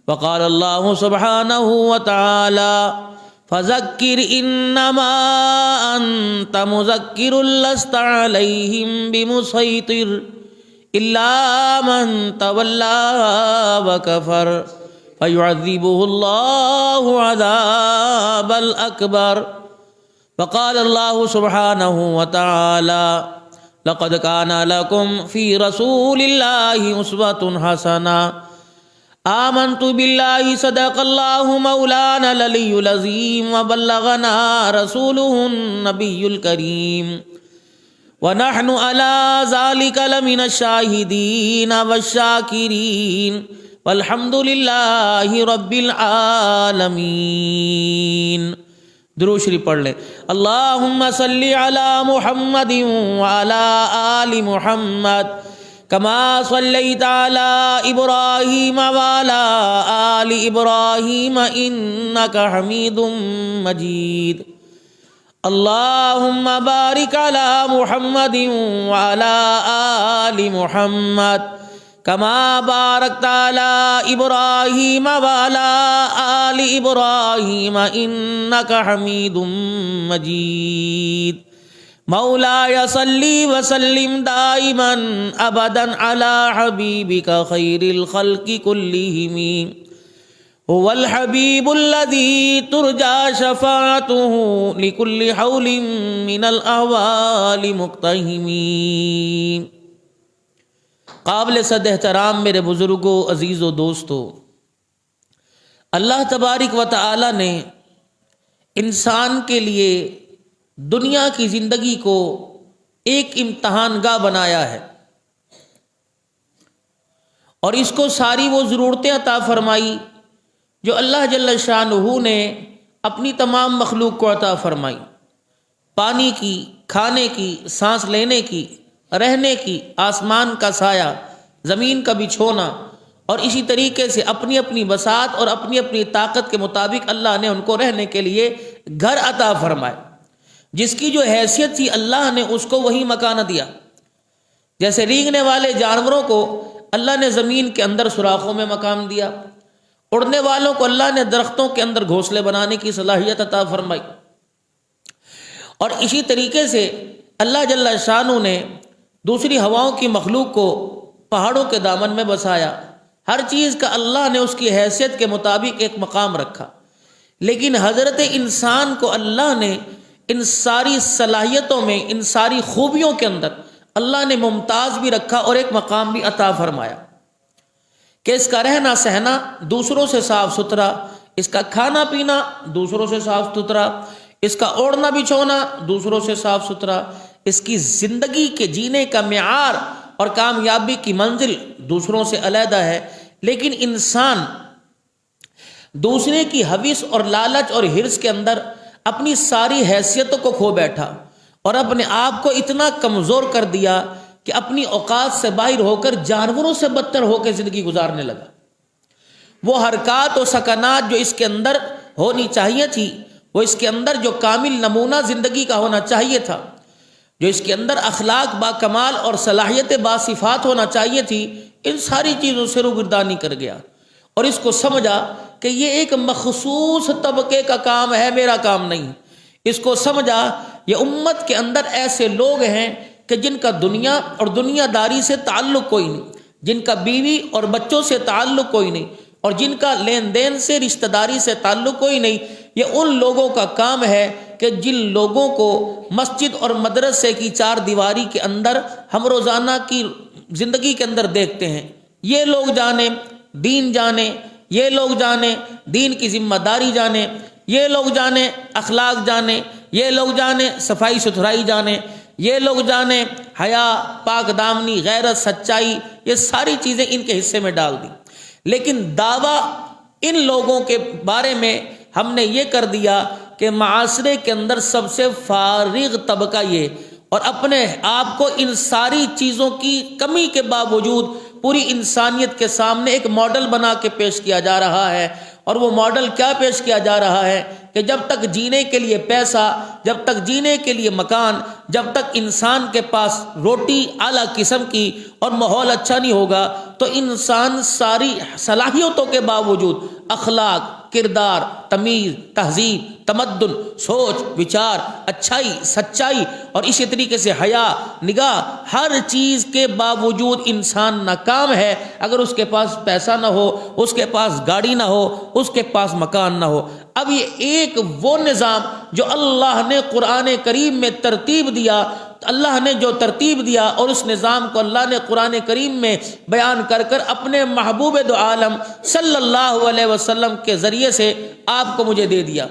وقال اللہ سبحانہ وتعالی فذکر انما انت مذکر لست علیہم بمسیطر الا من تولی وکفر فیعذبہ اللہ عذاب الاکبر۔ وقال اللہ سبحانہ وتعالی لقد کان لکم فی رسول اللہ اسوۃ حسنہ آمنت باللہ صدق اللہ مولانا العلی العظیم وبلغنا رسولہ النبی الکریم ونحن علی ذلک لمن الشاہدین والشاکرین والحمد للہ رب العالمین۔ درود شریف پڑھ لیں۔ اللہم صلی علی محمد وعلی آل محمد کما صلیت علی ابراہیم وعلی آل ابراہیم انک حمید مجید۔ اللہم بارک علی محمد وعلی آل محمد کما بارکت علی ابراہیم وعلی آل ابراہیم انک حمید مجید۔ مولاي صلی وسلم دائما ابدا على حبیبک خیر الخلق كلهم هو الحبیب الذي ترجى شفاعته لكل حول من الاحوال مقتحم۔ قابل صد احترام میرے بزرگوں، عزیزوں، دوستوں، اللہ تبارک و تعالی نے انسان کے لیے دنیا کی زندگی کو ایک امتحان گاہ بنایا ہے اور اس کو ساری وہ ضرورتیں عطا فرمائی جو اللہ جل شانہ نے اپنی تمام مخلوق کو عطا فرمائی، پانی کی، کھانے کی، سانس لینے کی، رہنے کی، آسمان کا سایہ، زمین کا بچھونا، اور اسی طریقے سے اپنی اپنی بساط اور اپنی اپنی طاقت کے مطابق اللہ نے ان کو رہنے کے لیے گھر عطا فرمائے۔ جس کی جو حیثیت تھی اللہ نے اس کو وہی مکانہ دیا۔ جیسے رینگنے والے جانوروں کو اللہ نے زمین کے اندر سوراخوں میں مقام دیا، اڑنے والوں کو اللہ نے درختوں کے اندر گھونسلے بنانے کی صلاحیت عطا فرمائی، اور اسی طریقے سے اللہ جل شانہ نے دوسری ہواؤں کی مخلوق کو پہاڑوں کے دامن میں بسایا۔ ہر چیز کا اللہ نے اس کی حیثیت کے مطابق ایک مقام رکھا، لیکن حضرت انسان کو اللہ نے ان ساری صلاحیتوں میں، ان ساری خوبیوں کے اندر اللہ نے ممتاز بھی رکھا اور ایک مقام بھی عطا فرمایا کہ اس کا رہنا سہنا دوسروں سے صاف ستھرا، اس کا کھانا پینا دوسروں سے صاف ستھرا، اس کا اوڑھنا بچھونا دوسروں سے صاف ستھرا، اس کی زندگی کے جینے کا معیار اور کامیابی کی منزل دوسروں سے علیحدہ ہے۔ لیکن انسان دوسرے کی حوث اور لالچ اور حرص کے اندر اپنی ساری حیثیتوں کو کھو بیٹھا اور اپنے آپ کو اتنا کمزور کر دیا کہ اپنی اوقات سے باہر ہو کر جانوروں سے بدتر ہو کے زندگی گزارنے لگا۔ وہ حرکات و سکنات جو اس کے اندر ہونی چاہیے تھی، وہ اس کے اندر جو کامل نمونہ زندگی کا ہونا چاہیے تھا، جو اس کے اندر اخلاق با کمال اور صلاحیت با صفات ہونا چاہیے تھی، ان ساری چیزوں سے روگردانی کر گیا اور اس کو سمجھا کہ یہ ایک مخصوص طبقے کا کام ہے، میرا کام نہیں۔ اس کو سمجھا یہ امت کے اندر ایسے لوگ ہیں کہ جن کا دنیا اور دنیا داری سے تعلق کوئی نہیں، جن کا بیوی اور بچوں سے تعلق کوئی نہیں، اور جن کا لین دین سے، رشتہ داری سے تعلق کوئی نہیں۔ یہ ان لوگوں کا کام ہے کہ جن لوگوں کو مسجد اور مدرسے کی چار دیواری کے اندر ہم روزانہ کی زندگی کے اندر دیکھتے ہیں، یہ لوگ جانیں دین جانیں، یہ لوگ جانیں دین کی ذمہ داری جانیں، یہ لوگ جانیں اخلاق جانیں، یہ لوگ جانیں صفائی ستھرائی جانیں، یہ لوگ جانیں حیا، پاک دامنی، غیرت، سچائی، یہ ساری چیزیں ان کے حصے میں ڈال دی۔ لیکن دعویٰ ان لوگوں کے بارے میں ہم نے یہ کر دیا کہ معاشرے کے اندر سب سے فارغ طبقہ یہ، اور اپنے آپ کو ان ساری چیزوں کی کمی کے باوجود پوری انسانیت کے سامنے ایک ماڈل بنا کے پیش کیا جا رہا ہے۔ اور وہ ماڈل کیا پیش کیا جا رہا ہے کہ جب تک جینے کے لیے پیسہ، جب تک جینے کے لیے مکان، جب تک انسان کے پاس روٹی اعلیٰ قسم کی اور ماحول اچھا نہیں ہوگا تو انسان ساری صلاحیتوں کے باوجود اخلاق، کردار، تمیز، تہذیب، تمدن، سوچ، وچار، اچھائی، سچائی اور اسی طریقے سے حیا، نگاہ، ہر چیز کے باوجود انسان ناکام ہے اگر اس کے پاس پیسہ نہ ہو، اس کے پاس گاڑی نہ ہو، اس کے پاس مکان نہ ہو۔ اب یہ ایک وہ نظام جو اللہ نے قرآن کریم میں ترتیب دیا، اللہ نے جو ترتیب دیا اور اس نظام کو اللہ نے قرآن کریم میں بیان کر کر اپنے محبوب دو عالم صلی اللہ علیہ وسلم کے ذریعے سے آپ کو مجھے دے دیا،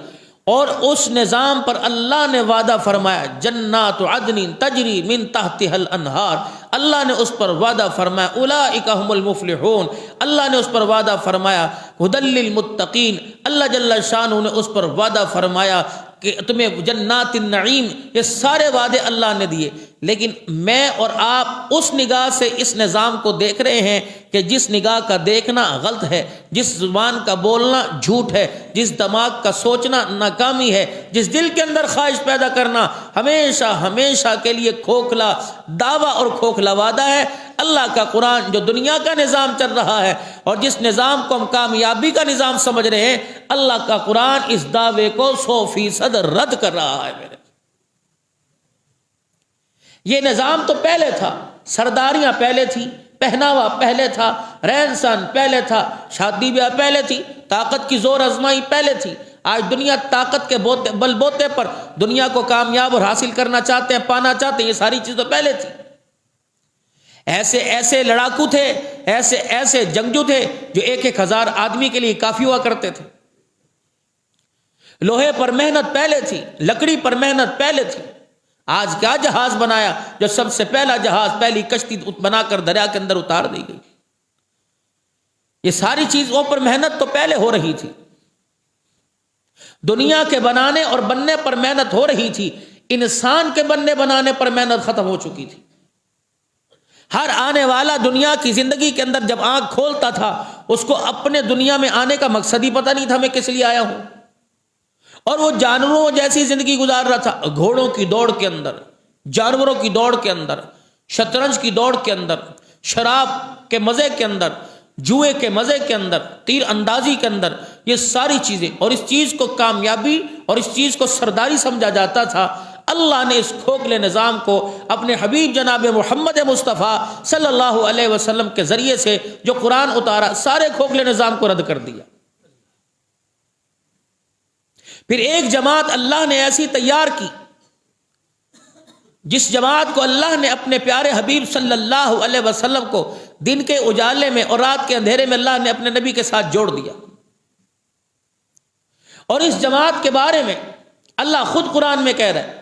اور اس نظام پر اللہ نے وعدہ فرمایا جنات عدن تجری من تحتها الانہار، اللہ نے اس پر وعدہ فرمایا اولئک هم المفلحون، اللہ نے اس پر وعدہ فرمایا ھدی للمتقین، اللہ جل شانہ نے اس پر وعدہ فرمایا کہ تمہیں جنات النعیم، یہ سارے وعدے اللہ نے دیے۔ لیکن میں اور آپ اس نگاہ سے اس نظام کو دیکھ رہے ہیں کہ جس نگاہ کا دیکھنا غلط ہے، جس زبان کا بولنا جھوٹ ہے، جس دماغ کا سوچنا ناکامی ہے، جس دل کے اندر خواہش پیدا کرنا ہمیشہ ہمیشہ کے لیے کھوکھلا دعویٰ اور کھوکھلا وعدہ ہے۔ اللہ کا قرآن جو دنیا کا نظام چل رہا ہے اور جس نظام کو ہم کامیابی کا نظام سمجھ رہے ہیں، اللہ کا قرآن اس دعوے کو 100% رد کر رہا ہے۔ میرے یہ نظام تو پہلے تھا، سرداریاں پہلے تھی، پہناوا پہلے تھا، رہن سہن پہلے تھا، شادی بیاہ پہلے تھی، طاقت کی زور آزمائی پہلے تھی۔ آج دنیا طاقت کے بل بوتے پر دنیا کو کامیاب اور حاصل کرنا چاہتے ہیں، پانا چاہتے ہیں، یہ ساری چیزیں پہلے تھی۔ ایسے ایسے لڑاکو تھے، ایسے ایسے جنگجو تھے جو 1,000 آدمی کے لیے کافی ہوا کرتے تھے۔ لوہے پر محنت پہلے تھی، لکڑی پر محنت پہلے تھی۔ آج کیا جہاز بنایا جو سب سے پہلا جہاز، پہلی کشتی بنا کر دریا کے اندر اتار دی گئی۔ یہ ساری چیزوں پر محنت تو پہلے ہو رہی تھی، دنیا کے بنانے اور بننے پر محنت ہو رہی تھی، انسان کے بننے بنانے پر محنت ختم ہو چکی تھی۔ ہر آنے والا دنیا کی زندگی کے اندر جب آنکھ کھولتا تھا اس کو اپنے دنیا میں آنے کا مقصد ہی پتہ نہیں تھا میں کس لیے آیا ہوں، اور وہ جانوروں جیسی زندگی گزار رہا تھا، گھوڑوں کی دوڑ کے اندر، جانوروں کی دوڑ کے اندر، شطرنج کی دوڑ کے اندر، شراب کے مزے کے اندر، جوئے کے مزے کے اندر، تیر اندازی کے اندر، یہ ساری چیزیں، اور اس چیز کو کامیابی اور اس چیز کو سرداری سمجھا جاتا تھا۔ اللہ نے اس کھوکھلے نظام کو اپنے حبیب جناب محمد مصطفیٰ صلی اللہ علیہ وسلم کے ذریعے سے جو قرآن اتارا، سارے کھوکھلے نظام کو رد کر دیا۔ پھر ایک جماعت اللہ نے ایسی تیار کی جس جماعت کو اللہ نے اپنے پیارے حبیب صلی اللہ علیہ وسلم کو دن کے اجالے میں اور رات کے اندھیرے میں اللہ نے اپنے نبی کے ساتھ جوڑ دیا، اور اس جماعت کے بارے میں اللہ خود قرآن میں کہہ رہا ہے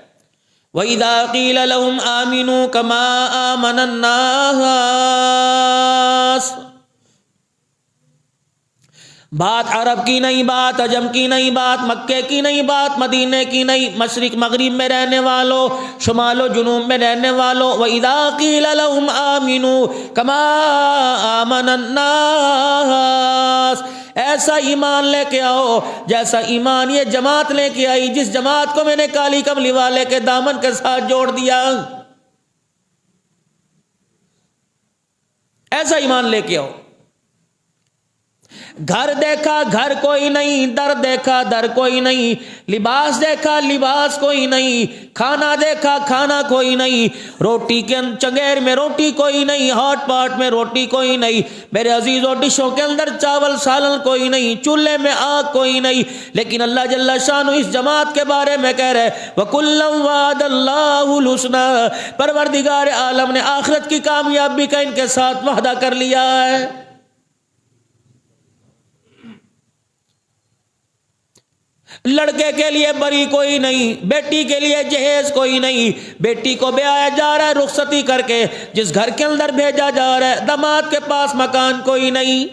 وَإِذَا قِيلَ لَهُمْ آمِنُوا كَمَا آمَنَ النَّاسُ، بات عرب کی نہیں، بات عجم کی نہیں، بات مکے کی نہیں، بات مدینے کی نہیں، مشرق مغرب میں رہنے والوں، شمال و جنوب میں رہنے والوں، وَإِذَا قِيلَ لَهُمْ آمِنُوا كَمَا آمَنَ النَّاسُ، ایسا ایمان لے کے آؤ جیسا ایمان یہ جماعت لے کے آئی، جس جماعت کو میں نے کالی کملی والے کے دامن کے ساتھ جوڑ دیا، ایسا ایمان لے کے آؤ۔ گھر دیکھا گھر کوئی نہیں، در دیکھا در کوئی نہیں، لباس دیکھا لباس کوئی نہیں، کھانا دیکھا کھانا کوئی نہیں، روٹی کے چنگیر میں روٹی کوئی نہیں، ہاٹ پاٹ میں روٹی کوئی نہیں، میرے عزیزوں ڈشوں کے اندر چاول سالن کوئی نہیں، چولہے میں آگ کوئی نہیں، لیکن اللہ جل شانہ اس جماعت کے بارے میں کہہ رہے وَكُلًّا وَعَدَ اللَّهُ الْحُسْنَى، پروردگار عالم نے آخرت کی کامیابی کا ان کے ساتھ وعدہ کر لیا ہے۔ لڑکے کے لیے بری کوئی نہیں، بیٹی کے لیے جہیز کوئی نہیں، بیٹی کو بیایا جا رہا ہے رخصتی کر کے، جس گھر کے اندر بھیجا جا رہا ہے داماد کے پاس مکان کوئی نہیں،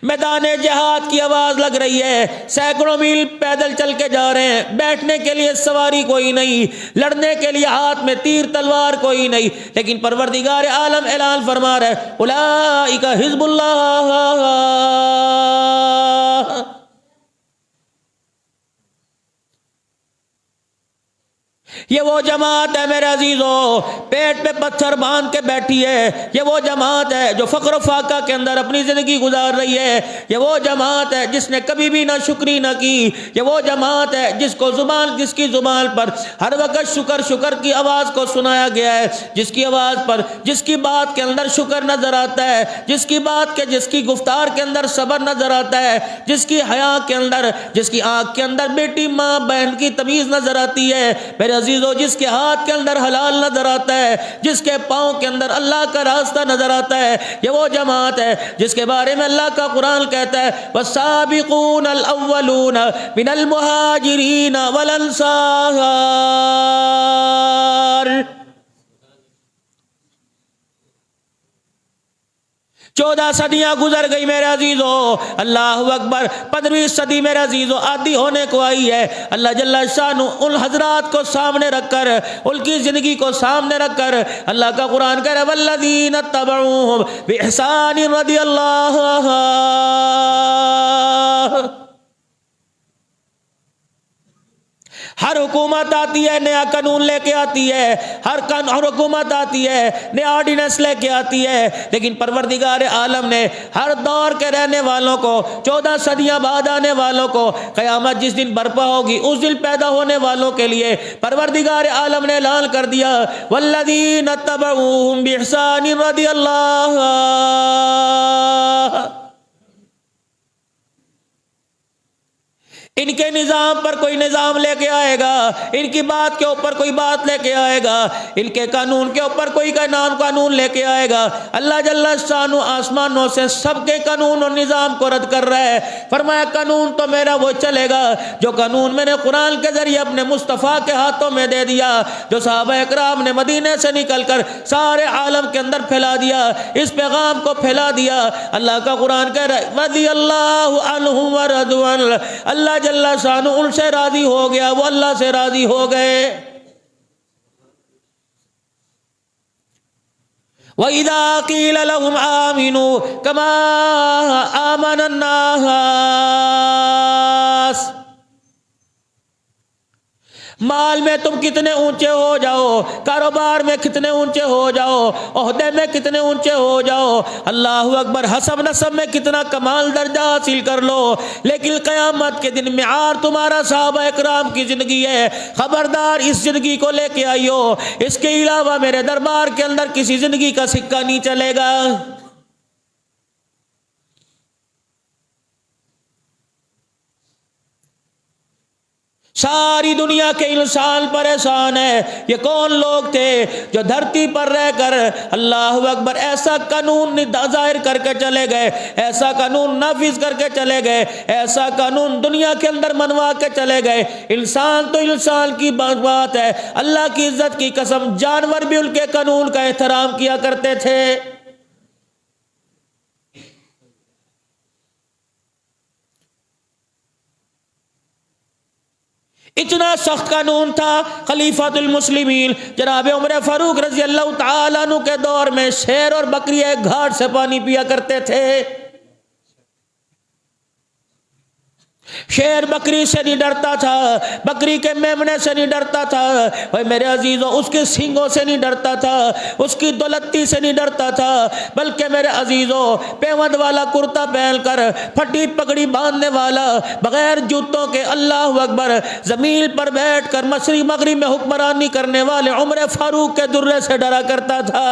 میدان جہاد کی آواز لگ رہی ہے، سینکڑوں میل پیدل چل کے جا رہے ہیں، بیٹھنے کے لیے سواری کوئی نہیں، لڑنے کے لیے ہاتھ میں تیر تلوار کوئی نہیں، لیکن پروردگار عالم اعلان فرما رہا ہے اولئک حزب اللہ، یہ وہ جماعت ہے میرے عزیزو پیٹ پہ پتھر باندھ کے بیٹھی ہے، یہ وہ جماعت ہے جو فقر و فاقہ کے اندر اپنی زندگی گزار رہی ہے، یہ وہ جماعت ہے جس نے کبھی بھی نہ شکری نہ کی، یہ وہ جماعت ہے جس کی زبان پر ہر وقت شکر شکر کی آواز کو سنایا گیا ہے، جس کی آواز پر جس کی بات کے اندر شکر نظر آتا ہے، جس کی گفتار کے اندر صبر نظر آتا ہے، جس کی حیا کے اندر، جس کی آنکھ کے اندر بیٹی ماں بہن کی تمیز نظر آتی ہے میرے عزیزو، جس کے ہاتھ کے اندر حلال نظر آتا ہے، جس کے پاؤں کے اندر اللہ کا راستہ نظر آتا ہے، یہ وہ جماعت ہے جس کے بارے میں اللہ کا قرآن کہتا ہے والسابقون الاولون من المہاجرین والانصار۔ 14 صدیاں گزر گئی میرے عزیزو، اللہ اکبر، 15ویں صدی میرے عزیزو آدھی ہونے کو آئی ہے۔ اللہ جل شانہ ان حضرات کو سامنے رکھ کر، ان کی زندگی کو سامنے رکھ کر اللہ کا قرآن کہہ رہا ہے والذین اتبعوہم بإحسان رضی اللہ۔ ہر حکومت آتی ہے نیا قانون لے کے آتی ہے، ہر حکومت آتی ہے نیا آرڈیننس لے کے آتی ہے، لیکن پروردگار عالم نے ہر دور کے رہنے والوں کو، 14 صدیاں بعد آنے والوں کو، قیامت جس دن برپا ہوگی اس دن پیدا ہونے والوں کے لیے پروردگار عالم نے اعلان کر دیا والذین اتبعوہم بإحسان رضی اللہ۔ ان کے نظام پر کوئی نظام لے کے آئے گا، ان کی بات کے اوپر کوئی بات لے کے آئے گا، ان کے قانون کے اوپر کوئی قانون لے کے آئے گا۔ اللہ جل شانہ آسمانوں سے سب کے قانون اور نظام کو رد کر رہا ہے، فرمایا قانون تو میرا وہ چلے گا جو قانون میں نے قرآن کے ذریعے اپنے مصطفیٰ کے ہاتھوں میں دے دیا، جو صحابہ اکرام نے مدینے سے نکل کر سارے عالم کے اندر پھیلا دیا، اس پیغام کو پھیلا دیا۔ اللہ کا قرآن کہہ رہا ہے رضی اللہ عنہم ورضوا عنہ، اللہ جل شانہ ان سے راضی ہو گیا، وہ اللہ سے راضی ہو گئے۔ وَإِذَا قِيلَ لَهُمْ آمِنُوا كَمَا آمَنَ النَّاسُ، مال میں تم کتنے اونچے ہو جاؤ، کاروبار میں کتنے اونچے ہو جاؤ، عہدے میں کتنے اونچے ہو جاؤ، اللہ اکبر، حسب نسب میں کتنا کمال درجہ حاصل کر لو، لیکن قیامت کے دن معیار تمہارا صحابہ اکرام کی زندگی ہے۔ خبردار اس زندگی کو لے کے آئیو، اس کے علاوہ میرے دربار کے اندر کسی زندگی کا سکہ نہیں چلے گا۔ ساری دنیا کے انسان پریشان ہے، یہ کون لوگ تھے جو دھرتی پر رہ کر اللہ اکبر ایسا قانون ظاہر کر کے چلے گئے، ایسا قانون نافذ کر کے چلے گئے، ایسا قانون دنیا کے اندر منوا کے چلے گئے۔ انسان تو انسان کی بات ہے، اللہ کی عزت کی قسم جانور بھی ان کے قانون کا احترام کیا کرتے تھے۔ اتنا سخت قانون تھا، خلیفۃ المسلمین جناب عمر فاروق رضی اللہ تعالیٰ عنہ کے دور میں شیر اور بکری ایک گھاٹ سے پانی پیا کرتے تھے۔ شیر بکری سے نہیں ڈرتا تھا، بکری کے میمنے سے نہیں ڈرتا تھا، اوے میرے عزیزوں اس کے سینگوں سے نہیں ڈرتا تھا، اس کی دولتی سے نہیں ڈرتا تھا، بلکہ میرے عزیزوں پیوند والا کرتا پہن کر، پھٹی پگڑی باندھنے والا، بغیر جوتوں کے اللہ اکبر زمین پر بیٹھ کر مشرق مغرب میں حکمرانی کرنے والے عمر فاروق کے درے سے ڈرا کرتا تھا۔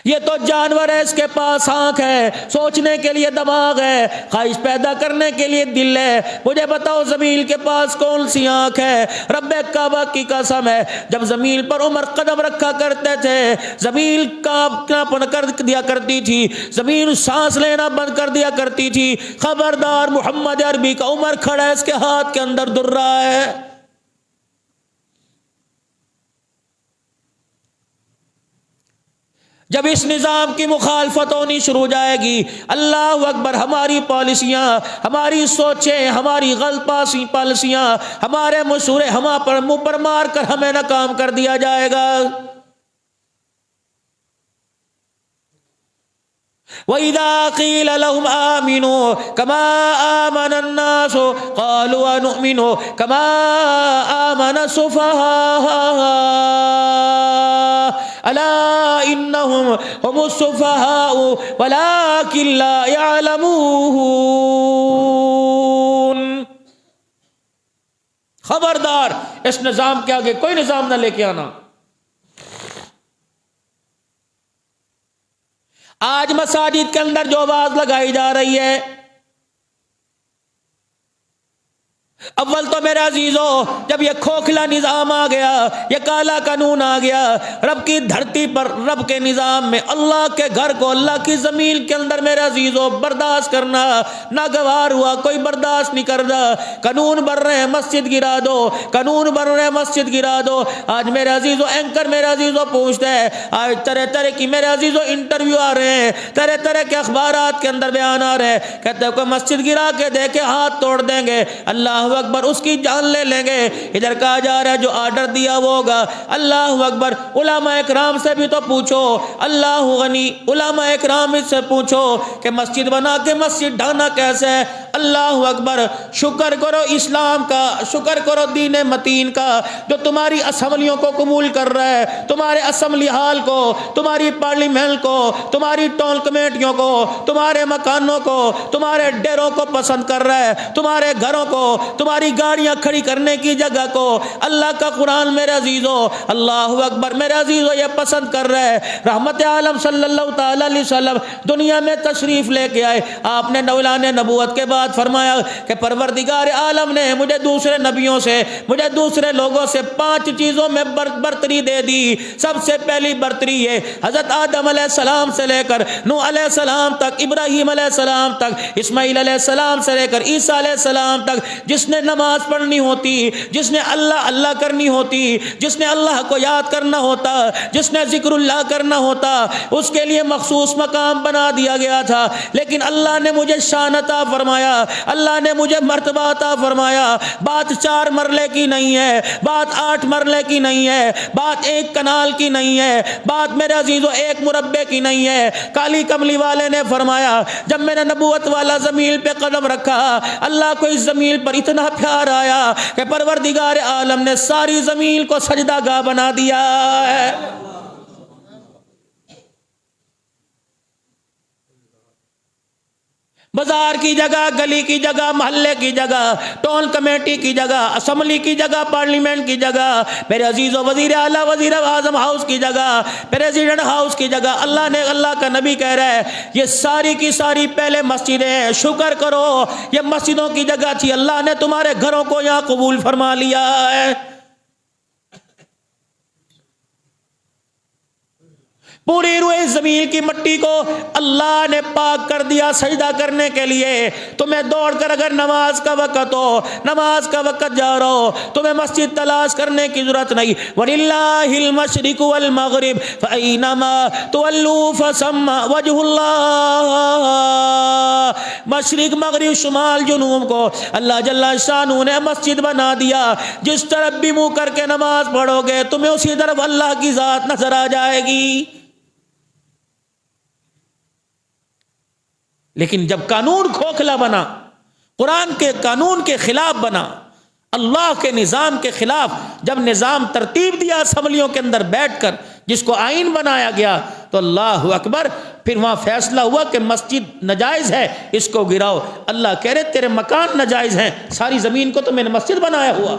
یہ تو جانور ہے، اس کے پاس آنکھ ہے، سوچنے کے لیے دماغ ہے، خواہش پیدا کرنے کے لیے دل ہے، مجھے بتاؤ زمین کے پاس کون سی آنکھ ہے؟ رب کعبہ کی قسم ہے، جب زمین پر عمر قدم رکھا کرتے تھے زمین کانپنا کر دیا کرتی تھی، زمین سانس لینا بند کر دیا کرتی تھی۔ خبردار محمد عربی کا عمر کھڑا ہے، اس کے ہاتھ کے اندر درہ ہے۔ جب اس نظام کی مخالفت ہونی شروع ہو جائے گی، اللہ اکبر، ہماری پالیسیاں، ہماری سوچیں، ہماری غلط پالیسیاں، ہمارے مشورے منہ پر مار کر ہمیں ناکام کر دیا جائے گا۔ وَإِذَا قِيلَ لَهُمْ آمِنُوا كَمَا آمَنَ النَّاسُ قَالُوا وَنُؤْمِنُ كَمَا آمَنَ السُّفَهَاءُ أَلَا إِنَّهُمْ هُمُ السُّفَهَاءُ وَلَكِنْ لَا يَعْلَمُونَ۔ خبردار، اس نظام کے آگے کوئی نظام نہ لے کے آنا۔ آج مساجد کے اندر جو آواز لگائی جا رہی ہے، اول تو میرے عزیزو جب یہ کھوکھلا نظام آ گیا، یہ کالا قانون آ گیا، رب کی دھرتی پر رب کے نظام میں اللہ کے گھر کو اللہ کی زمین کے اندر میرے عزیزو برداشت کرنا ناگوار ہوا، کوئی برداشت نہیں کرتا۔ قانون بن رہے ہیں مسجد گرا دو، قانون بن رہے ہیں مسجد گرا دو۔ آج میرے عزیزو اینکر میرے عزیزو پوچھتے ہیں، آج طرح طرح کی میرے عزیزو انٹرویو آ رہے ہیں، طرح طرح کے اخبارات کے اندر بیان آ رہے ہیں، کہتے ہیں کوئی مسجد گرا کے دیکھے ہاتھ توڑ دیں گے، اللہ اکبر، اس کی جان لے لیں گے۔ ادھر کہا جا رہا ہے جو آرڈر دیا وہ ہوگا۔ اللہ اکبر، علماء اکرام سے بھی تو پوچھو، اللہ غنی، علماء اکرام سے پوچھو کہ مسجد بنا کے مسجد ڈھانا کیسے ہے۔ اللہ اکبر، شکر کرو اسلام کا، شکر کرو دین متین کا جو تمہاری اسمبلیوں کو قبول کر رہا ہے، تمہارے اسمبلی ہال کو، تمہاری پارلیمنٹ کو، تمہاری ٹاؤن کمیٹیوں کو، تمہارے مکانوں کو، تمہارے ڈیروں کو پسند کر رہا ہے، تمہارے گھروں کو، تمہاری گاڑیاں کھڑی کرنے کی جگہ کو۔ اللہ کا قرآن میرے عزیزو، اللہ اکبر میرے عزیزو، یہ پسند کر رہا ہے۔ رحمت عالم صلی اللہ تعالی علیہ وسلم دنیا میں تشریف لے کے آئے، آپ نے اعلان نبوت کے بعد فرمایا کہ پروردگار عالم نے مجھے دوسرے نبیوں سے، مجھے دوسرے لوگوں سے 5 چیزوں میں برتری دے دی۔ سب سے پہلی برتری ہے حضرت آدم علیہ السلام سے لے کر نوح علیہ السلام تک، ابراہیم علیہ السلام تک، اسماعیل علیہ السلام سے لے کر عیسیٰ علیہ السلام تک، جس نے نماز پڑھنی ہوتی، جس نے اللہ اللہ کرنی ہوتی، جس نے اللہ کو یاد کرنا ہوتا، جس نے ذکر اللہ کرنا ہوتا، اس کے لیے مخصوص مقام بنا دیا گیا تھا۔ لیکن اللہ نے مجھے شان عطا فرمایا، اللہ نے مجھے مرتبہ عطا فرمایا۔ بات 4 مرلے کی نہیں ہے، بات 8 مرلے کی نہیں ہے، بات 1 کنال کی نہیں ہے، بات میرے عزیزو 1 مربع کی نہیں ہے۔ کالی کملی والے نے فرمایا جب میں نے نبوت والا زمین پہ قدم رکھا، اللہ کو اس زمین پر اتنا پیار آیا کہ پروردگار عالم نے ساری زمین کو سجدہ گاہ بنا دیا ہے۔ بازار کی جگہ، گلی کی جگہ، محلے کی جگہ، ٹاؤن کمیٹی کی جگہ، اسمبلی کی جگہ، پارلیمنٹ کی جگہ، میرے عزیزو وزیر اعلیٰ وزیر اعظم ہاؤس کی جگہ، پریزیڈنٹ ہاؤس کی جگہ، اللہ نے، اللہ کا نبی کہہ رہا ہے یہ ساری کی ساری پہلے مسجدیں، شکر کرو یہ مسجدوں کی جگہ تھی، اللہ نے تمہارے گھروں کو یہاں قبول فرما لیا ہے۔ پوری روئے زمین کی مٹی کو اللہ نے پاک کر دیا سجدہ کرنے کے لیے۔ تمہیں دوڑ کر اگر نماز کا وقت ہو، نماز کا وقت جا رہا ہو، تمہیں مسجد تلاش کرنے کی ضرورت نہیں۔ وَلِلَّهِ الْمَشْرِقُ وَالْمَغْرِبُ فَأَيْنَمَا تُوَلُّوا فَثَمَّ وَجْهُ اللَّهِ۔ مشرق، مغرب، شمال، جنوب کو اللہ جل شانہ نے مسجد بنا دیا۔ جس طرف بھی منہ کر کے نماز پڑھو گے تمہیں اسی طرف اللہ کی ذات نظر آ جائے گی۔ لیکن جب قانون کھوکھلا بنا، قرآن کے قانون کے خلاف بنا، اللہ کے نظام کے خلاف جب نظام ترتیب دیا اسمبلیوں کے اندر بیٹھ کر، جس کو آئین بنایا گیا، تو اللہ اکبر پھر وہاں فیصلہ ہوا کہ مسجد ناجائز ہے، اس کو گراؤ۔ اللہ کہہ رہے تیرے مکان ناجائز ہیں، ساری زمین کو تو میں نے مسجد بنایا ہوا،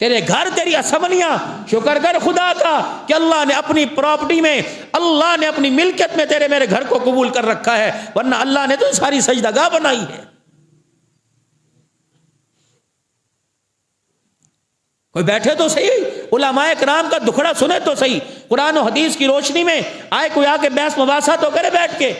تیرے گھر، تیری اسمبلیاں، شکر کر خدا کا کہ اللہ نے اپنی پراپرٹی میں، اللہ نے اپنی ملکیت میں تیرے میرے گھر کو قبول کر رکھا ہے، ورنہ اللہ نے تو ساری سجدہ گاہ بنائی ہے۔ کوئی بیٹھے تو صحیح، علماء کرام کا دکھڑا سنے تو صحیح، قرآن و حدیث کی روشنی میں آئے کوئی آ کے بحث مباحثہ تو کرے بیٹھ کے۔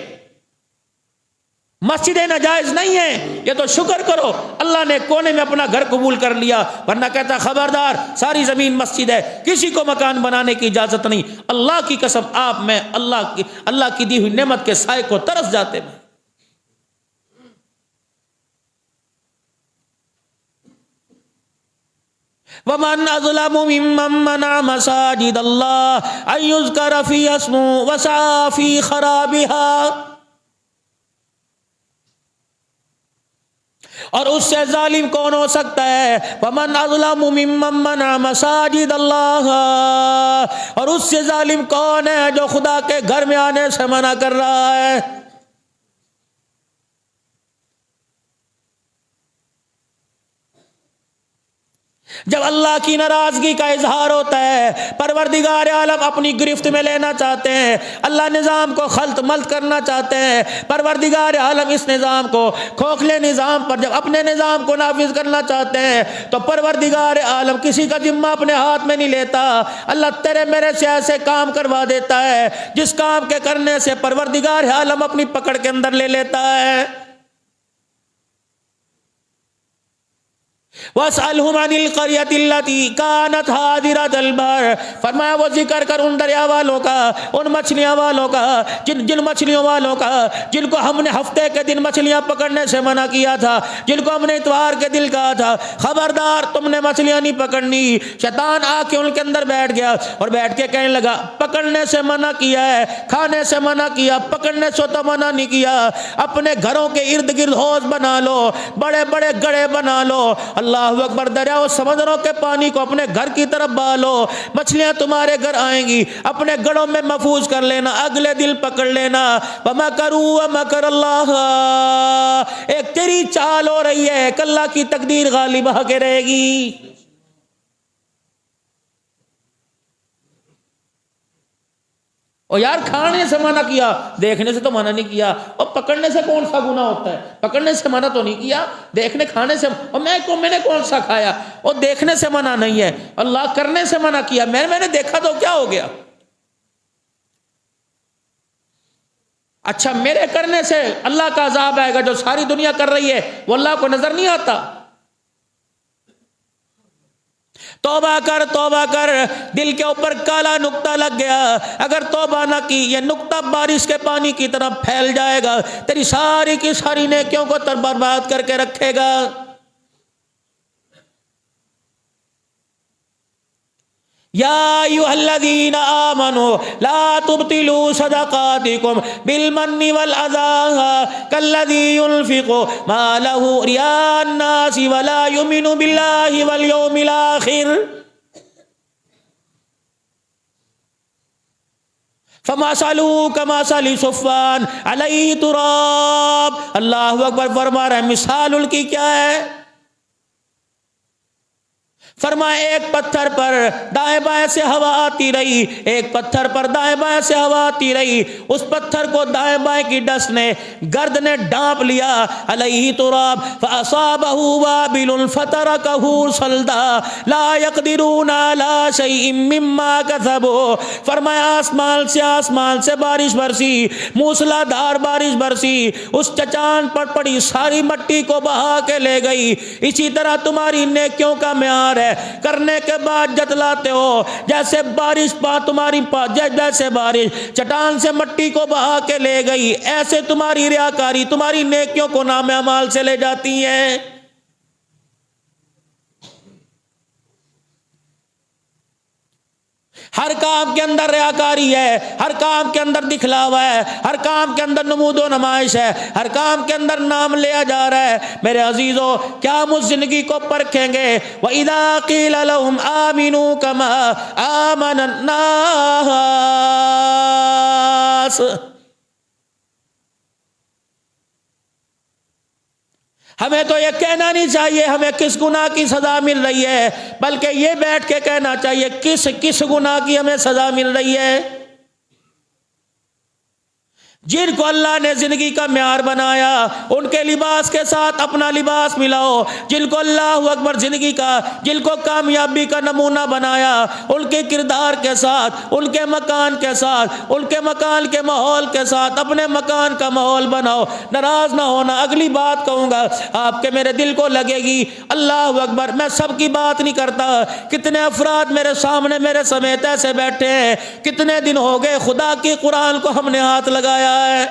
مسجدیں ناجائز نہیں ہیں، یہ تو شکر کرو اللہ نے کونے میں اپنا گھر قبول کر لیا، ورنہ کہتا خبردار ساری زمین مسجد ہے، کسی کو مکان بنانے کی اجازت نہیں۔ اللہ کی قسم آپ میں اللہ کی دی ہوئی نعمت کے سائے کو ترس جاتے ہیں۔ ومن اظلم ممن منع مساجد اللہ ان یذکر فیہا اسمہ وسعی فی خرابها، اور اس سے ظالم کون ہو سکتا ہے؟ ومن اظلم ممن منع مساجد اللہ، اور اس سے ظالم کون ہے جو خدا کے گھر میں آنے سے منع کر رہا ہے؟ جب اللہ کی ناراضگی کا اظہار ہوتا ہے، پروردگار عالم اپنی گرفت میں لینا چاہتے ہیں، اللہ نظام کو خلط ملط کرنا چاہتے ہیں، پروردگار عالم اس نظام کو، کھوکھلے نظام پر جب اپنے نظام کو نافذ کرنا چاہتے ہیں تو پروردگار عالم کسی کا ذمہ اپنے ہاتھ میں نہیں لیتا، اللہ تیرے میرے سے ایسے کام کروا دیتا ہے جس کام کے کرنے سے پروردگار عالم اپنی پکڑ کے اندر لے لیتا ہے۔ وَاسْأَلْهُمْ عَنِ الْقَرْيَةِ الَّتِي كَانَتْ حَاضِرَةَ الْبَحْرِ، فرمایا وہ ذکر کر ان دریا والوں کا، ان مچھلیاں والوں کا، جن مچھلیوں والوں کا جن کو ہم نے ہفتے کے دن مچھلیاں پکڑنے سے منع کیا تھا، جن کو ہم نے اتوار کے دن کہا تھا خبردار تم نے مچھلیاں نہیں پکڑنی۔ شیطان آ کے ان کے اندر بیٹھ گیا اور بیٹھ کے کہنے لگا پکڑنے سے منع کیا ہے، کھانے سے منع کیا، پکڑنے سے تو منع نہیں کیا، اپنے گھروں کے ارد گرد حوض بنا لو، بڑے بڑے گڑھے بنا لو، اللہ اکبر، دریا و سمندروں کے پانی کو اپنے گھر کی طرف بہالو، مچھلیاں تمہارے گھر آئیں گی، اپنے گڑوں میں محفوظ کر لینا، اگلے دل پکڑ لینا۔ وَمَكَرُوا وَمَكَرَ اللَّهُ، ایک تیری چال ہو رہی ہے کہ اللہ کی تقدیر غالب آ کے رہے گی۔ اور یار کھانے سے منع کیا، دیکھنے سے تو منع نہیں کیا، اور پکڑنے سے کون سا گناہ ہوتا ہے؟ پکڑنے سے منع تو نہیں کیا، دیکھنے کھانے سے، اور میں نے کون سا کھایا؟ اور دیکھنے سے منع نہیں ہے، اللہ کرنے سے منع کیا، میں نے دیکھا تو کیا ہو گیا؟ اچھا میرے کرنے سے اللہ کا عذاب آئے گا، جو ساری دنیا کر رہی ہے وہ اللہ کو نظر نہیں آتا؟ توبہ کر، دل کے اوپر کالا نقطہ لگ گیا، اگر توبہ نہ کی یہ نقطہ بارش کے پانی کی طرح پھیل جائے گا، تیری ساری کی ساری نیکیوں کو برباد کر کے رکھے گا۔ یا ایھا الذین آمنوا لا تبطلوا صدقاتکم بالمن والأذى كالذی ينفق مالہ رئاء الناس ولا یؤمن باللہ والیوم الآخر فمثلہ کمثل صفوان علیہ تراب۔ اللہ اکبر، فرما رہا ہے مثال ان کی کیا ہے؟ فرمایا ایک پتھر پر دائیں بائیں سے ہوا آتی رہی، ایک پتھر پر دائیں بائیں سے ہوا آتی رہی، اس پتھر کو دائیں بائیں کی ڈس نے، گرد نے ڈانپ لیا، علیہ تراب فاصابہ وابل فترکہ صلدا لا یقدرون علی شیء مما کسبوا۔ فرمایا آسمان سے بارش برسی، موسلا دھار بارش برسی، اس چٹان پر پڑی ساری مٹی کو بہا کے لے گئی۔ اسی طرح تمہاری نیکیوں کا معیار ہے، کرنے کے بعد جتلاتے ہو، جیسے بارش جیسے بارش چٹان سے مٹی کو بہا کے لے گئی، ایسے تمہاری ریاکاری تمہاری نیکیوں کو نام اعمال سے لے جاتی ہیں۔ ہر کام کے اندر ریاکاری ہے، ہر کام کے اندر دکھلاوا ہے، ہر کام کے اندر نمود و نمائش ہے، ہر کام کے اندر نام لیا جا رہا ہے۔ میرے عزیزو، کیا ہم اس زندگی کو پرکھیں گے؟ وَإِذَا قِيلَ لَهُمْ آمِنُوا كَمَا آمَنَ النَّاسُ، ہمیں تو یہ کہنا نہیں چاہیے ہمیں کس گناہ کی سزا مل رہی ہے، بلکہ یہ بیٹھ کے کہنا چاہیے کس گناہ کی ہمیں سزا مل رہی ہے۔ جن کو اللہ نے زندگی کا معیار بنایا ان کے لباس کے ساتھ اپنا لباس ملاؤ، جن کو اللہ اکبر زندگی کا، جن کو کامیابی کا نمونہ بنایا، ان کے کردار کے ساتھ، ان کے مکان کے ساتھ، ان کے مکان کے ماحول کے ساتھ اپنے مکان کا ماحول بناؤ۔ ناراض نہ ہونا، اگلی بات کہوں گا آپ کے میرے دل کو لگے گی، اللہ اکبر، میں سب کی بات نہیں کرتا، کتنے افراد میرے سامنے میرے سمیت ایسے بیٹھے ہیں، کتنے دن ہو گئے خدا کی قرآن کو ہم نے ہاتھ لگایا ہے۔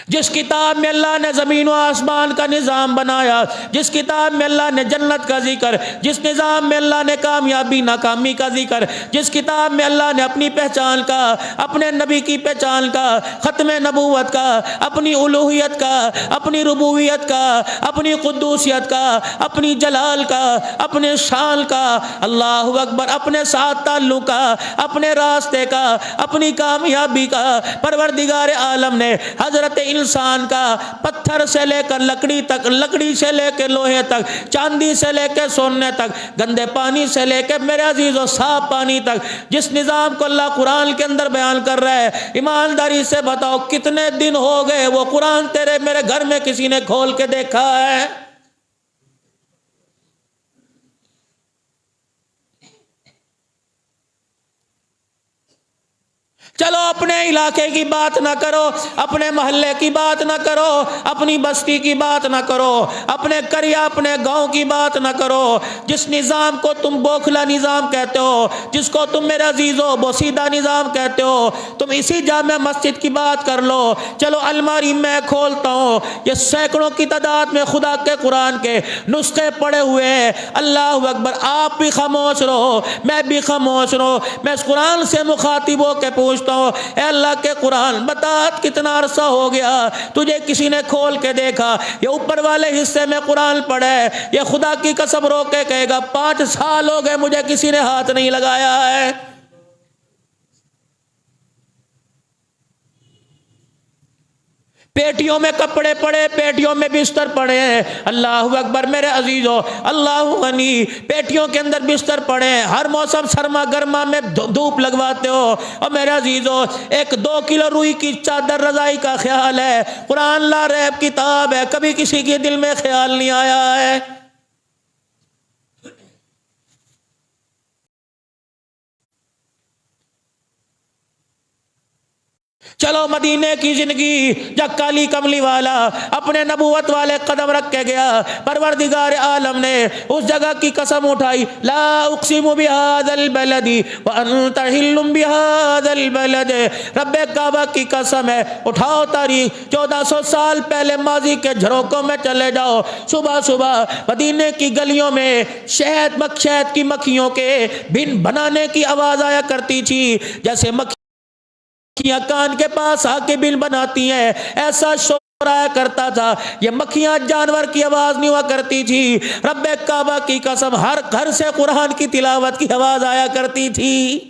جس کتاب میں اللہ نے زمین و آسمان کا نظام بنایا، جس کتاب میں اللہ نے جنت کا ذکر، جس نظام میں اللہ نے کامیابی ناکامی کا ذکر، جس کتاب میں اللہ نے اپنی پہچان کا، اپنے نبی کی پہچان کا، ختم نبوت کا، اپنی الوہیت کا، اپنی ربوبیت کا، اپنی قدوسیت کا، اپنی جلال کا، اپنے شان کا، اللہ اکبر، اپنے ساتھ تعلق کا، اپنے راستے کا، اپنی کامیابی کا، پروردگار عالم نے حضرت انسان کا پتھر سے لے کر لکڑی تک، لکڑی سے لے کے لوہے تک، چاندی سے لے کے سونے تک، گندے پانی سے لے کے میرے عزیزو صاف پانی تک، جس نظام کو اللہ قرآن کے اندر بیان کر رہا ہے، ایمانداری سے بتاؤ کتنے دن ہو گئے وہ قرآن تیرے میرے گھر میں کسی نے کھول کے دیکھا ہے؟ چلو اپنے علاقے کی بات نہ کرو، اپنے محلے کی بات نہ کرو، اپنی بستی کی بات نہ کرو، اپنے قریہ اپنے گاؤں کی بات نہ کرو، جس نظام کو تم بوکھلا نظام کہتے ہو، جس کو تم میرے عزیزو بوسیدہ نظام کہتے ہو، تم اسی جامع مسجد کی بات کر لو۔ چلو الماری میں کھولتا ہوں، یہ سینکڑوں کی تعداد میں خدا کے قرآن کے نسخے پڑے ہوئے ہیں، اللہ اکبر، آپ بھی خاموش رہو، میں بھی خاموش رہو، میں اس قرآن سے مخاطب ہو کے پوچھتا ہوں، اے اللہ کے قرآن بتا کتنا عرصہ ہو گیا تجھے کسی نے کھول کے دیکھا؟ یہ اوپر والے حصے میں قرآن پڑھا ہے، یہ خدا کی قسم رو کے کہے گا 5 سال ہو گئے مجھے کسی نے ہاتھ نہیں لگایا ہے۔ پیٹیوں میں کپڑے پڑے، پیٹیوں میں بستر پڑے ہیں، اللہ اکبر میرے عزیزو، اللہ غنی، پیٹیوں کے اندر بستر پڑے ہیں، ہر موسم سرما گرما میں دھوپ لگواتے ہو، اور میرے عزیزو 1-2 کلو روئی کی چادر رضائی کا خیال ہے، قرآن لا ریب کتاب ہے، کبھی کسی کے دل میں خیال نہیں آیا ہے؟ چلو مدینے کی زندگی، جب کالی کملی والا اپنے نبوت والے قدم رکھ کے گیا، پروردگار عالم نے اس جگہ کی قسم اٹھائی، لا اقسم بهذا البلد وانت حل بهذا البلد، رب کعبہ کی قسم ہے، اٹھاؤ تاریخ 1400 سال پہلے ماضی کے جھروکوں میں چلے جاؤ، صبح صبح مدینے کی گلیوں میں شہد کی مکھیوں کے بن بنانے کی آواز آیا کرتی تھی، جیسے مکھیاں کان کے پاس آ کے بل بناتی ہیں، ایسا شور آیا کرتا تھا۔ یہ مکھیاں جانور کی آواز نہیں ہوا کرتی تھی، رب کعبہ کی قسم ہر گھر سے قرآن کی تلاوت کی آواز آیا کرتی تھی۔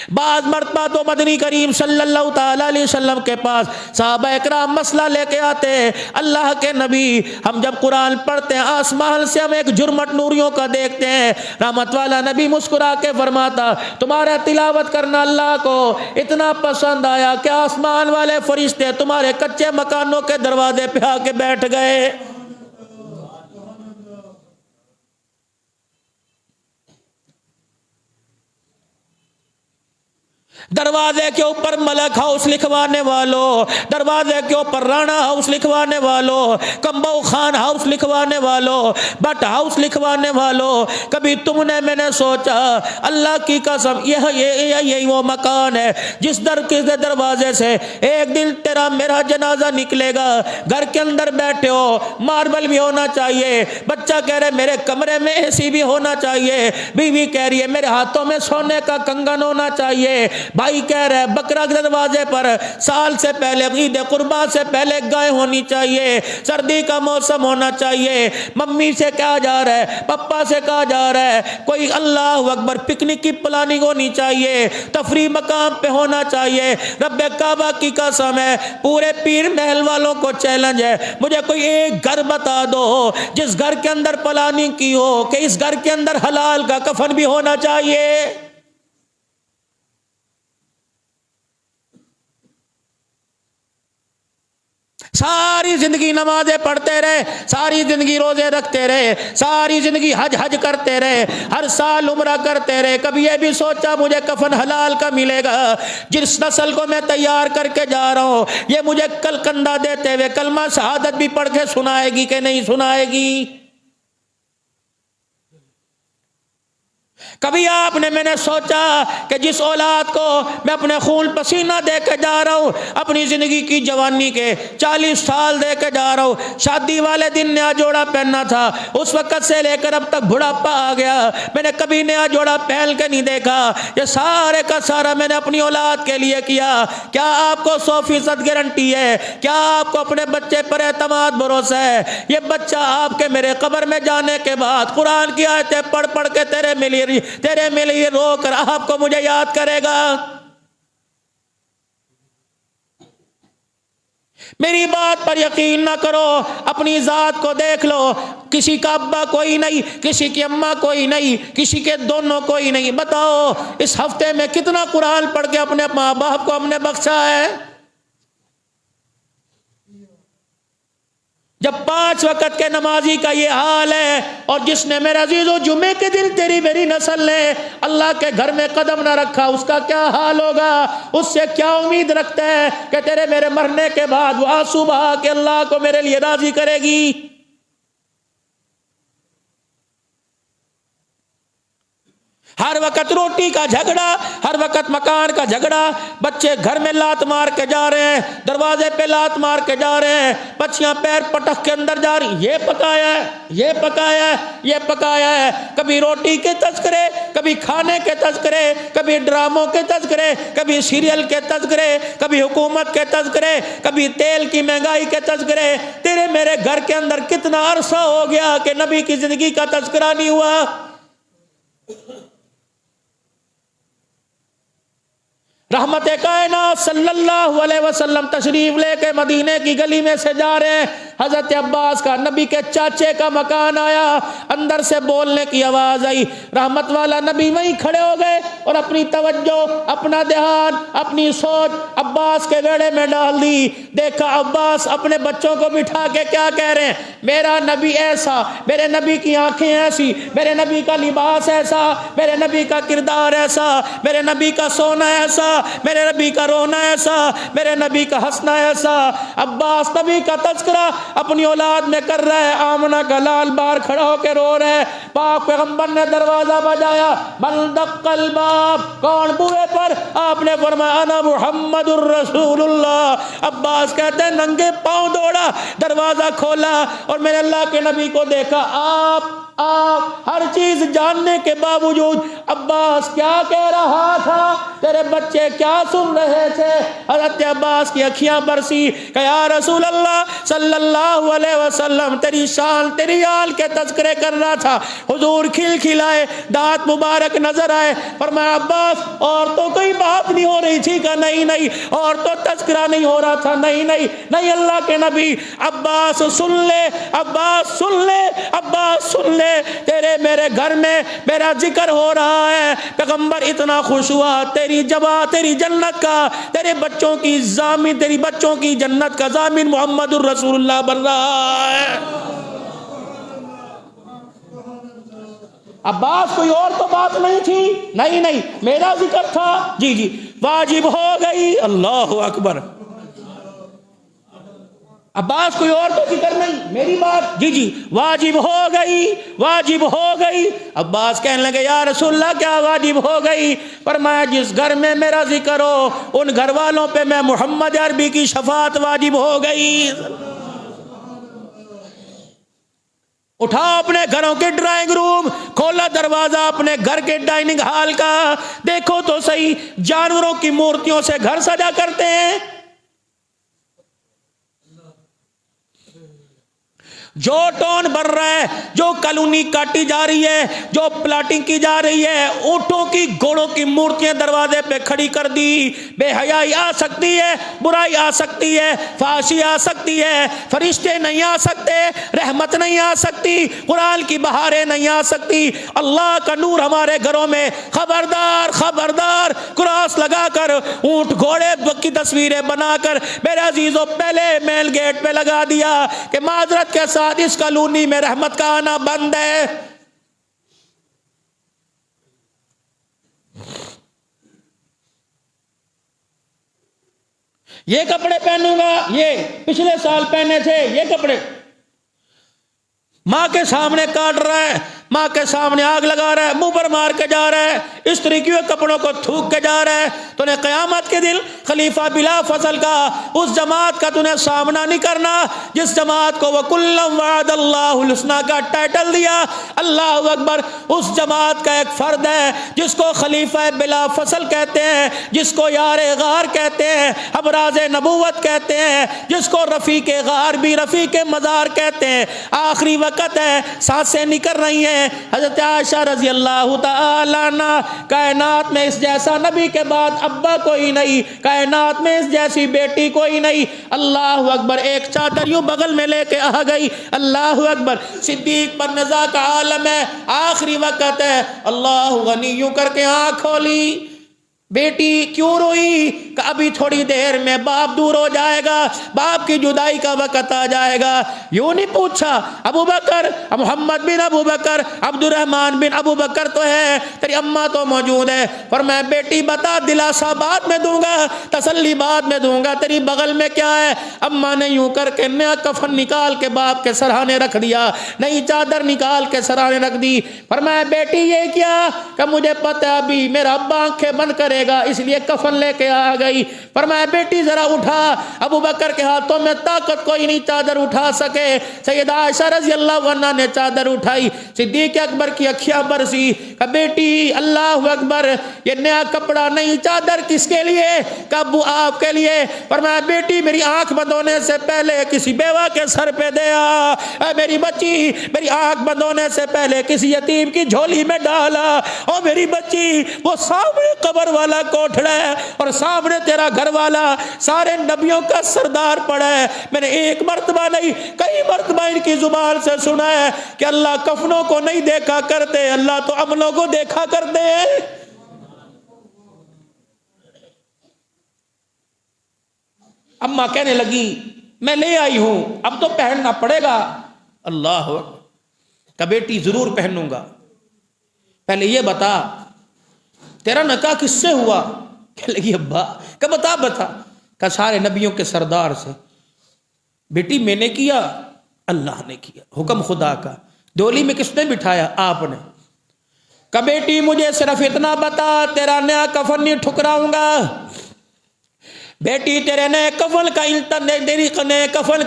بعض مرتبہ تو مدنی کریم صلی اللہ تعالی علیہ وسلم کے پاس صحابہ اکرام مسئلہ لے کے آتے ہیں، اللہ کے نبی ہم جب قرآن پڑھتے ہیں آسمان سے ہم ایک جرمٹ نوریوں کا دیکھتے ہیں، رحمت والا نبی مسکرا کے فرماتا تمہارا تلاوت کرنا اللہ کو اتنا پسند آیا کہ آسمان والے فرشتے تمہارے کچے مکانوں کے دروازے پہ آ کے بیٹھ گئے۔ دروازے کے اوپر ملک ہاؤس لکھوانے والوں، دروازے کے اوپر رانا ہاؤس لکھوانے والوں، کمبو خان ہاؤس لکھوانے والوں، بٹ ہاؤس لکھوانے والوں، کبھی تم نے میں نے سوچا اللہ کی قسم یہی وہ مکان ہے جس دروازے سے ایک دن تیرا میرا جنازہ نکلے گا؟ گھر کے اندر بیٹھے ہو، ماربل بھی ہونا چاہیے، بچہ کہہ رہے میرے کمرے میں اے سی بھی ہونا چاہیے، بیوی کہہ رہی ہے میرے ہاتھوں میں سونے کا کنگن ہونا چاہیے، بھائی کہہ رہے بکرا کے دروازے پر سال سے پہلے عید قربان سے پہلے گائے ہونی چاہیے، سردی کا موسم ہونا چاہیے، ممی سے کہا جا رہا ہے، پپا سے کہا جا رہا ہے، کوئی اللہ اکبر پکنک کی پلاننگ ہونی چاہیے، تفریح مقام پہ ہونا چاہیے۔ رب کعبہ کی قسم ہے پورے پیر محل والوں کو چیلنج ہے، مجھے کوئی ایک گھر بتا دو جس گھر کے اندر پلاننگ کی ہو کہ اس گھر کے اندر حلال کا کفن بھی ہونا چاہیے۔ ساری زندگی نمازیں پڑھتے رہے، ساری زندگی روزے رکھتے رہے، ساری زندگی حج کرتے رہے، ہر سال عمرہ کرتے رہے، کبھی یہ بھی سوچا مجھے کفن حلال کا ملے گا؟ جس نسل کو میں تیار کر کے جا رہا ہوں یہ مجھے کل کندھا دیتے ہوئے کلمہ شہادت بھی پڑھ کے سنائے گی کہ نہیں سنائے گی؟ کبھی آپ نے میں نے سوچا کہ جس اولاد کو میں اپنے خون پسینہ دے کے جا رہا ہوں، اپنی زندگی کی جوانی کے 40 سال دے کے جا رہا ہوں، شادی والے دن نیا جوڑا پہننا تھا، اس وقت سے لے کر اب تک بڑھاپا آ گیا، میں نے کبھی نیا جوڑا پہن کے نہیں دیکھا، یہ سارے کا سارا میں نے اپنی اولاد کے لیے کیا۔ کیا آپ کو 100% گارنٹی ہے؟ کیا آپ کو اپنے بچے پر اعتماد بھروسہ ہے؟ یہ بچہ آپ کے میرے قبر میں جانے کے بعد قرآن کی آیتیں پڑھ پڑھ کے تیرے لیے رو کر آپ کو مجھے یاد کرے گا؟ میری بات پر یقین نہ کرو، اپنی ذات کو دیکھ لو، کسی کا ابا کوئی نہیں، کسی کی اماں کوئی نہیں، کسی کے دونوں کوئی نہیں، بتاؤ اس ہفتے میں کتنا قرآن پڑھ کے اپنے ماں باپ کو ہم نے بخشا ہے؟ جب 5 وقت کے نمازی کا یہ حال ہے، اور جس نے میرے عزیزو جمعے کے دن تیری میری نسل نے اللہ کے گھر میں قدم نہ رکھا، اس کا کیا حال ہوگا؟ اس سے کیا امید رکھتا ہے کہ تیرے میرے مرنے کے بعد وہ آنسو بہا کے اللہ کو میرے لیے راضی کرے گی؟ ہر وقت روٹی کا جھگڑا، ہر وقت مکان کا جھگڑا، بچے گھر میں لات مار کے جا رہے ہیں، دروازے پہ لات مار کے جا رہے ہیں، بچیاں پیر پٹک کے اندر جا رہی، یہ پکایا ہے، یہ پکایا ہے، یہ پکایا ہے۔ کبھی روٹی کے تذکرے، کبھی کھانے کے تذکرے، کبھی ڈراموں کے تذکرے، کبھی سیریل کے تذکرے، کبھی حکومت کے تذکرے، کبھی تیل کی مہنگائی کے تذکرے۔ تیرے میرے گھر کے اندر کتنا عرصہ ہو گیا کہ نبی کی زندگی کا تذکرہ نہیں ہوا؟ رحمت کائنات صلی اللہ علیہ وسلم تشریف لے کے مدینے کی گلی میں سے جا رہے ہیں، حضرت عباس کا نبی کے چاچے کا مکان آیا، اندر سے بولنے کی آواز آئی، رحمت والا نبی وہیں کھڑے ہو گئے اور اپنی توجہ، اپنا دھیان، اپنی سوچ عباس کے ویڑے میں ڈال دی۔ دیکھا عباس اپنے بچوں کو بٹھا کے کیا کہہ رہے ہیں، میرا نبی ایسا، میرے نبی کی آنکھیں ایسی، میرے نبی کا لباس ایسا، میرے نبی کا کردار ایسا، میرے نبی کا سونا ایسا، میرے نبی کا رونا ایسا، میرے نبی کا ہنسنا ایسا۔ عباس نبی کا تذکرہ اپنی اولاد میں کر رہا ہے، آمنہ کا لال بار کھڑا ہو کے رو رہے ہیں۔ پاک پیغمبر نے دروازہ بجایا، من دق الباب، کون بوئے پر؟ آپ نے فرمایا انا محمد الرسول اللہ۔ عباس کہتے ہیں ننگے پاؤں دوڑا، دروازہ کھولا اور میں نے اللہ کے نبی کو دیکھا۔ آپ ہر چیز جاننے کے باوجود عباس کیا کہہ رہا تھا، تیرے بچے کیا سن رہے تھے؟ حضرت عباس کی اکھیاں برسی کہ یا رسول اللہ صلی اللہ علیہ وسلم تیری شان تیری آل کے تذکرے کر رہا تھا۔ حضور کھل کھلائے، دانت مبارک نظر آئے، فرمایا عباس اور تو کوئی بات نہیں ہو رہی تھی؟ کہ نہیں اور تو تذکرہ نہیں ہو رہا تھا؟ نہیں اللہ کے نبی۔ عباس سن لے، عباس سن لے، عباس سن لے، تیرے میرے گھر میں میرا ذکر ہو رہا ہے۔ پیغمبر اتنا خوش ہوا، تیری تیری جنت کا، تیرے بچوں کی ضامن، تیری بچوں کی جنت کا ضامن محمد الرسول اللہ بن رہا ہے۔ عباس کوئی اور تو بات نہیں تھی، نہیں میرا ذکر تھا، جی واجب ہو گئی، اللہ اکبر۔ عباس کوئی اور تو ذکر نہیں، میری بات جی واجب ہو گئی۔ عباس کہنے لگے یا رسول اللہ کیا واجب ہو گئی؟ فرمایا جس گھر میں میرا ذکر ہو ان گھر والوں پہ میں محمد عربی کی شفاعت واجب ہو گئی۔ اٹھا اپنے گھروں کے ڈرائنگ روم، کھولا دروازہ اپنے گھر کے ڈائننگ ہال کا، دیکھو تو صحیح جانوروں کی مورتیوں سے گھر سجا کرتے ہیں۔ جو ٹون بن رہا ہے، جو کالونی کاٹی جا رہی ہے، جو پلاٹنگ کی جا رہی ہے، اونٹوں کی گھوڑوں کی مورتیاں دروازے پہ کھڑی کر دی۔ بے حیائی آ سکتی ہے، برائی آ سکتی ہے، فحاشی آ سکتی ہے، فرشتے نہیں آ سکتے، رحمت نہیں آ سکتی، قرآن کی بہاریں نہیں آ سکتی، اللہ کا نور ہمارے گھروں میں۔ خبردار خبردار، کراس لگا کر اونٹ گھوڑے کی تصویریں بنا کر میرے عزیزوں پہلے مین گیٹ پہ لگا دیا کہ معذرت کے ساتھ اس کالونی میں رحمت کا آنا بند ہے۔ یہ کپڑے پہنوں گا، یہ پچھلے سال پہنے تھے، یہ کپڑے ماں کے سامنے کاٹ رہا ہے، ماں کے سامنے آگ لگا رہا ہے، منہ پر مار کے جا رہا ہے، استری کیے کپڑوں کو تھوک کے جا رہا ہے، تو نے قیامت کے دن خلیفہ بلا فصل کا اس جماعت کا تو نے سامنا نہیں کرنا جس جماعت کو وَكُلًّا وَعَدَ اللَّهُ الْحُسْنَى کا ٹائٹل دیا۔ اللہ اکبر، اس جماعت کا ایک فرد ہے جس کو خلیفہ بلا فصل کہتے ہیں، جس کو یار غار کہتے ہیں، ابراز نبوت کہتے ہیں، جس کو رفیق غار بھی رفیق مزار کہتے ہیں۔ آخری وقت ہے، سانسیں نکل رہی ہیں، حضرت عائشہ رضی اللہ تعالی عنہ، کائنات میں اس جیسا نبی کے بعد ابا کوئی نہیں، کائنات میں اس جیسی بیٹی کوئی نہیں۔ اللہ اکبر، ایک چادر یوں بغل میں لے کے آ گئی، اللہ اکبر، صدیق پر نزا کا عالم ہے، آخری وقت ہے، اللہ غنی یوں کر کے آنکھ کھولی، بیٹی کیوں روئی؟ کہ ابھی تھوڑی دیر میں باپ دور ہو جائے گا، باپ کی جدائی کا وقت آ جائے گا۔ یوں نہیں پوچھا ابو بکر، محمد بن ابو بکر، عبد الرحمن بن ابو بکر تو ہے، تیری اماں تو موجود ہے، فرمایا بیٹی بتا، دلاسا بعد میں دوں گا، تسلی بعد میں دوں گا، تیری بغل میں کیا ہے؟ اماں نے یوں کر کے نیا کفن نکال کے باپ کے سرہانے رکھ دیا، نئی چادر نکال کے سرہانے رکھ دی، فرمایا بیٹی یہ کیا؟ کہ مجھے پتہ ہے ابھی میرا ابا آنکھیں بند کرے گا، اس لیے کفن لے کے آ گئی۔ فرمایا بیٹی ذرا اٹھا، ابو بکر کے ہاتھوں میں طاقت کوئی نہیں چادر اٹھا سکے، سیدہ عائشہ رضی اللہ عنہ نے چادر اٹھائی، صدیق اکبر کی اکھیاں برسی، کہ بیٹی اللہ اکبر، یہ نیا کپڑا نہیں، چادر کس کے لیے؟ کہ ابو آپ کے لیے۔ فرمایا بیٹی میری آنکھ بند ہونے سے پہلے کسی بیوہ کے سر پہ دیا، اے میری بچی میری آنکھ بند ہونے سے پہلے کسی یتیم کی جھولی میں ڈالا، او میری بچی وہ سامنے قبر والا کوٹھڑا ہے اور سامنے تیرا گھر والا سارے نبیوں کا سردار پڑا ہے۔ میں نے ایک مرتبہ نہیں کئی مرتبہ ان کی زبان سے سنا ہے کہ اللہ کفنوں کو نہیں دیکھا کرتے، اللہ تو عملوں کو دیکھا کرتے ہیں۔ اماں کہنے لگی میں لے آئی ہوں، اب تو پہننا پڑے گا۔ اللہ کہ بیٹی ضرور پہنوں گا، پہلے یہ بتا تیرا نکاح کس سے ہوا؟ کہ لگی ابا، کہ بتا کہ سارے نبیوں کے سردار سے۔ بیٹی میں نے کیا؟ اللہ نے کیا، حکم خدا کا۔ ڈولی میں کس نے بٹھایا؟ آپ نے۔ کہ بیٹی مجھے صرف اتنا بتا، تیرا نیا کفن نہیں ٹھکراؤں گا، بیٹی تیرے نئے کفن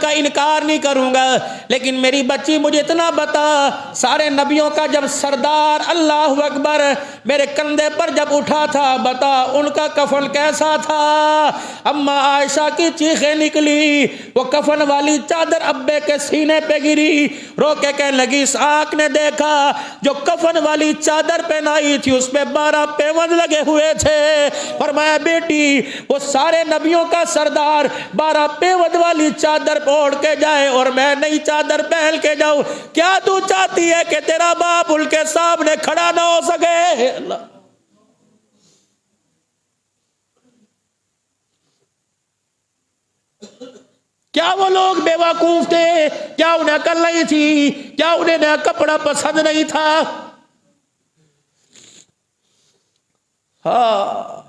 کا انکار نہیں کروں گا، لیکن میری بچی مجھے اتنا بتا، سارے نبیوں کا جب سردار اللہ اکبر میرے کندھے پر جب اٹھا تھا، بتا ان کا کفن کیسا تھا؟ اماں عائشہ کی چیخیں نکلی، وہ کفن والی چادر ابے کے سینے پہ گری، رو کے کہنے لگی اس آنکھ نے دیکھا جو کفن والی چادر پہنائی تھی اس پہ 12 پیوند لگے ہوئے تھے۔ فرمایا بیٹی وہ سارے نبیوں کا سردار 12 پیوند والی چادر اوڑھ کے جائے اور میں نئی چادر پہن کے جاؤں، کیا تو چاہتی ہے کہ تیرا باپ ان کے سامنے کھڑا نہ ہو سکے؟ اللہ کیا وہ لوگ بے وقوف تھے؟ کیا انہیں عقل نہیں تھی؟ کیا انہیں نیا کپڑا پسند نہیں تھا؟ ہاں،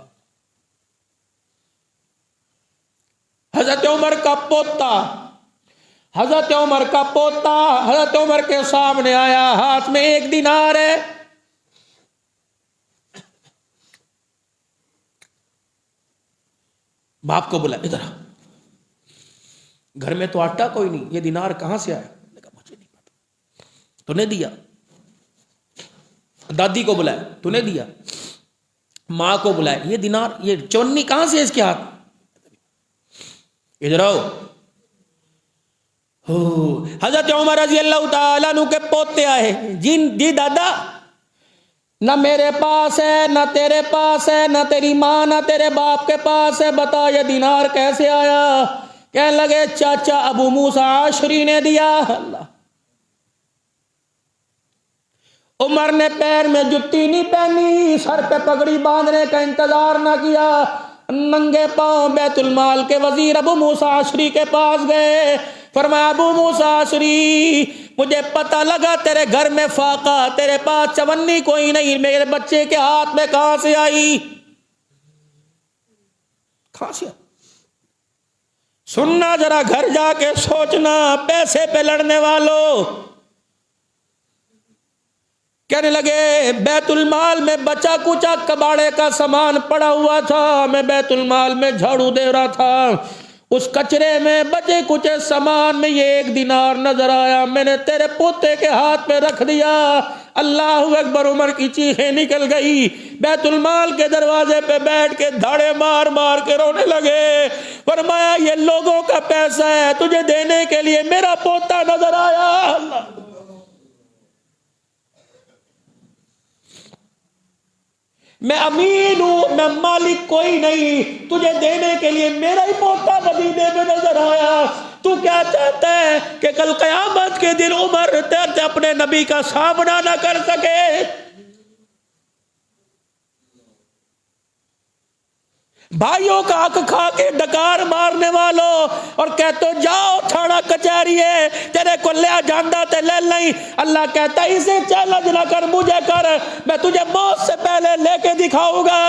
حضرت عمر کا پوتا حضرت عمر کے سامنے آیا، ہاتھ میں 1 دینار ہے۔ باپ کو بولا ادھر، گھر میں تو آٹا کوئی نہیں، یہ دینار کہاں سے آیا؟ مجھے نہیں پتا، تو نے دیا؟ دادی کو بلایا، تو نے دیا؟ ماں کو بلایا، یہ دینار یہ چونی کہاں سے اس کے ہاتھ؟ ادھر آؤ۔ حضرت عمر رضی اللہ تعالیٰ عنہ کے پوتے آئے، جی دادا، نہ میرے پاس ہے، نہ تیرے پاس ہے، نہ تیری ماں نہ تیرے باپ کے پاس ہے، بتا یہ دینار کیسے آیا؟ کہنے لگے چاچا ابو موسیٰ عاشری نے دیا۔ اللہ، عمر نے پیر میں جتی نہیں پہنی، سر پہ پگڑی باندھنے کا انتظار نہ کیا، ننگے پاؤں بیت المال کے وزیر ابو موسیٰ عاشری کے پاس گئے۔ فرمایا ابو موسیٰ عاشری، مجھے پتہ لگا تیرے گھر میں فاقہ، تیرے پاس چونی کوئی نہیں، میرے بچے کے ہاتھ میں کہاں سے آئی؟ کہاں سے؟ سننا ذرا، گھر جا کے سوچنا، پیسے پہ لڑنے والوں، کہنے لگے بیت المال میں بچا کچا کباڑے کا سامان پڑا ہوا تھا، میں بیت المال میں جھاڑو دے رہا تھا، اس کچرے میں بچے کچے سامان میں یہ 1 دینار نظر آیا، میں نے تیرے پوتے کے ہاتھ میں رکھ دیا۔ اللہ اکبر، عمر کی چیخیں نکل گئی، بیت المال کے دروازے پہ بیٹھ کے دھاڑے مار مار کے رونے لگے۔ فرمایا یہ لوگوں کا پیسہ ہے، تجھے دینے کے لیے میرا پوتا نظر آیا۔ اللہ، میں امین ہوں، میں مالک کوئی نہیں، تجھے دینے کے لیے میرا ہی پوتا مدینے میں نظر آیا۔ تو کیا چاہتا ہے کہ کل قیامت کے دن عمر تیرے اپنے نبی کا سامنا نہ کر سکے؟ بھائیوں کا حق کھا کے ڈکار مارنے والوں اور کہتے ہو جاؤ تھانا کچہری ہے، تیرے کو لیا جاندہ تے لے لیں۔ اللہ کہتا ہے اسے چیلنج نہ کر، مجھے کر، میں تجھے موت سے پہلے لے کے دکھاؤں گا۔